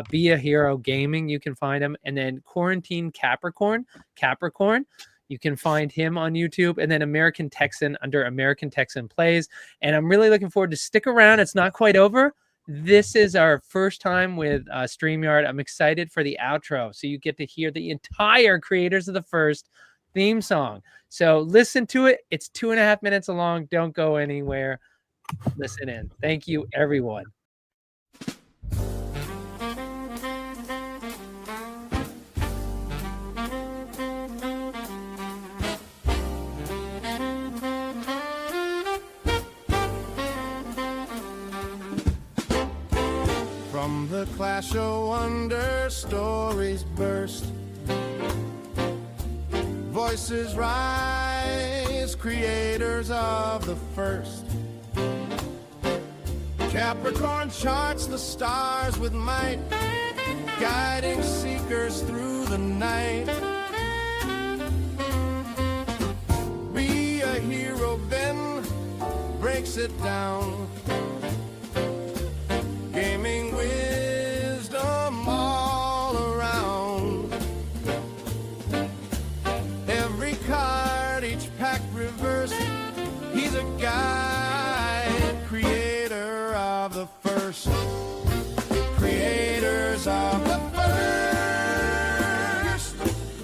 Be a Hero Gaming, you can find him. And then Quarantine Capricorn, you can find him on YouTube. And then American Texan under American Texan Plays. And I'm really looking forward to stick around. It's not quite over. This is our first time with StreamYard. I'm excited for the outro. So you get to hear the entire Creators of the First theme song. So listen to it. It's 2.5 minutes long. Don't go anywhere. Listen in. Thank you, everyone. From the clash of wonder, stories burst. voices rise, creators of the first. Capricorn charts the stars with might, guiding seekers through the night. Be a hero, then breaks it down. Gaming wisdom all around. Every card, each pack reversed. He's a guide, creator of the first. Creators of the first.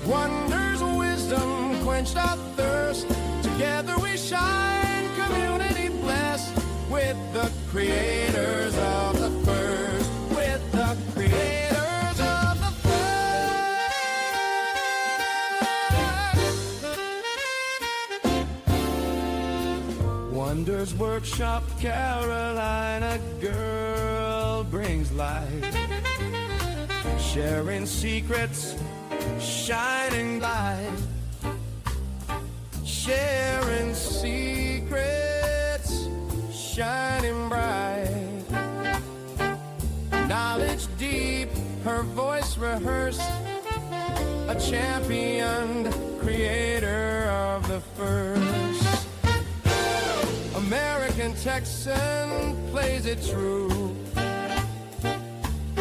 Wonders, wisdom, quenched our thirst. Together we shine, community blessed. With the creators of the first. With the creators of the first. Wonders Workshop, Carolina girl brings light. Sharing secrets, shining light. Sharing secrets, shining bright. Knowledge deep, her voice rehearsed. A championed creator of the first. American Texan plays it true.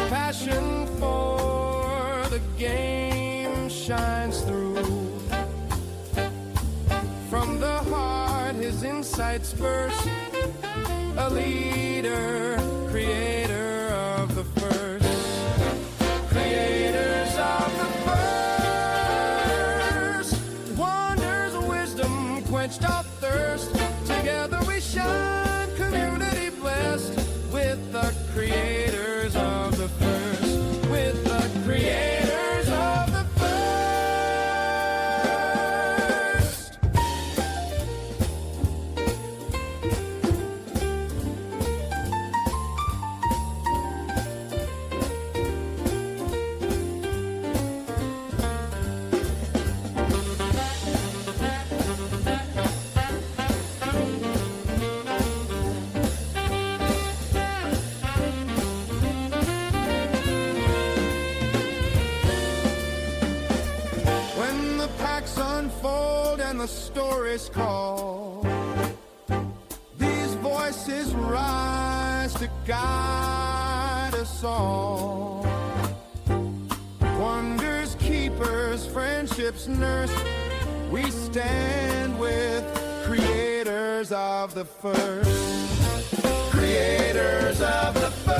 Passion for the game shines through. From the heart his insights burst. A leader, creator of the first. Creators of the first. Wonders, wisdom, quenched our thirst. Together we shine, community blessed. With the creators of the first. With the creators of the first. When the packs unfold and the stories call, these voices rise to guide us all. Wonders keepers, friendships nursed. We stand with creators of the first. Creators of the first.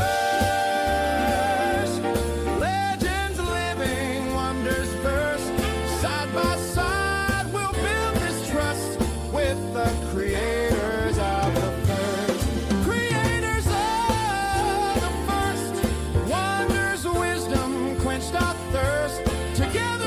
Legends living, wonders burst. Side by side we'll build this trust. With the creators of the first. Creators of the first. Wonders, wisdom, quenched our thirst. Together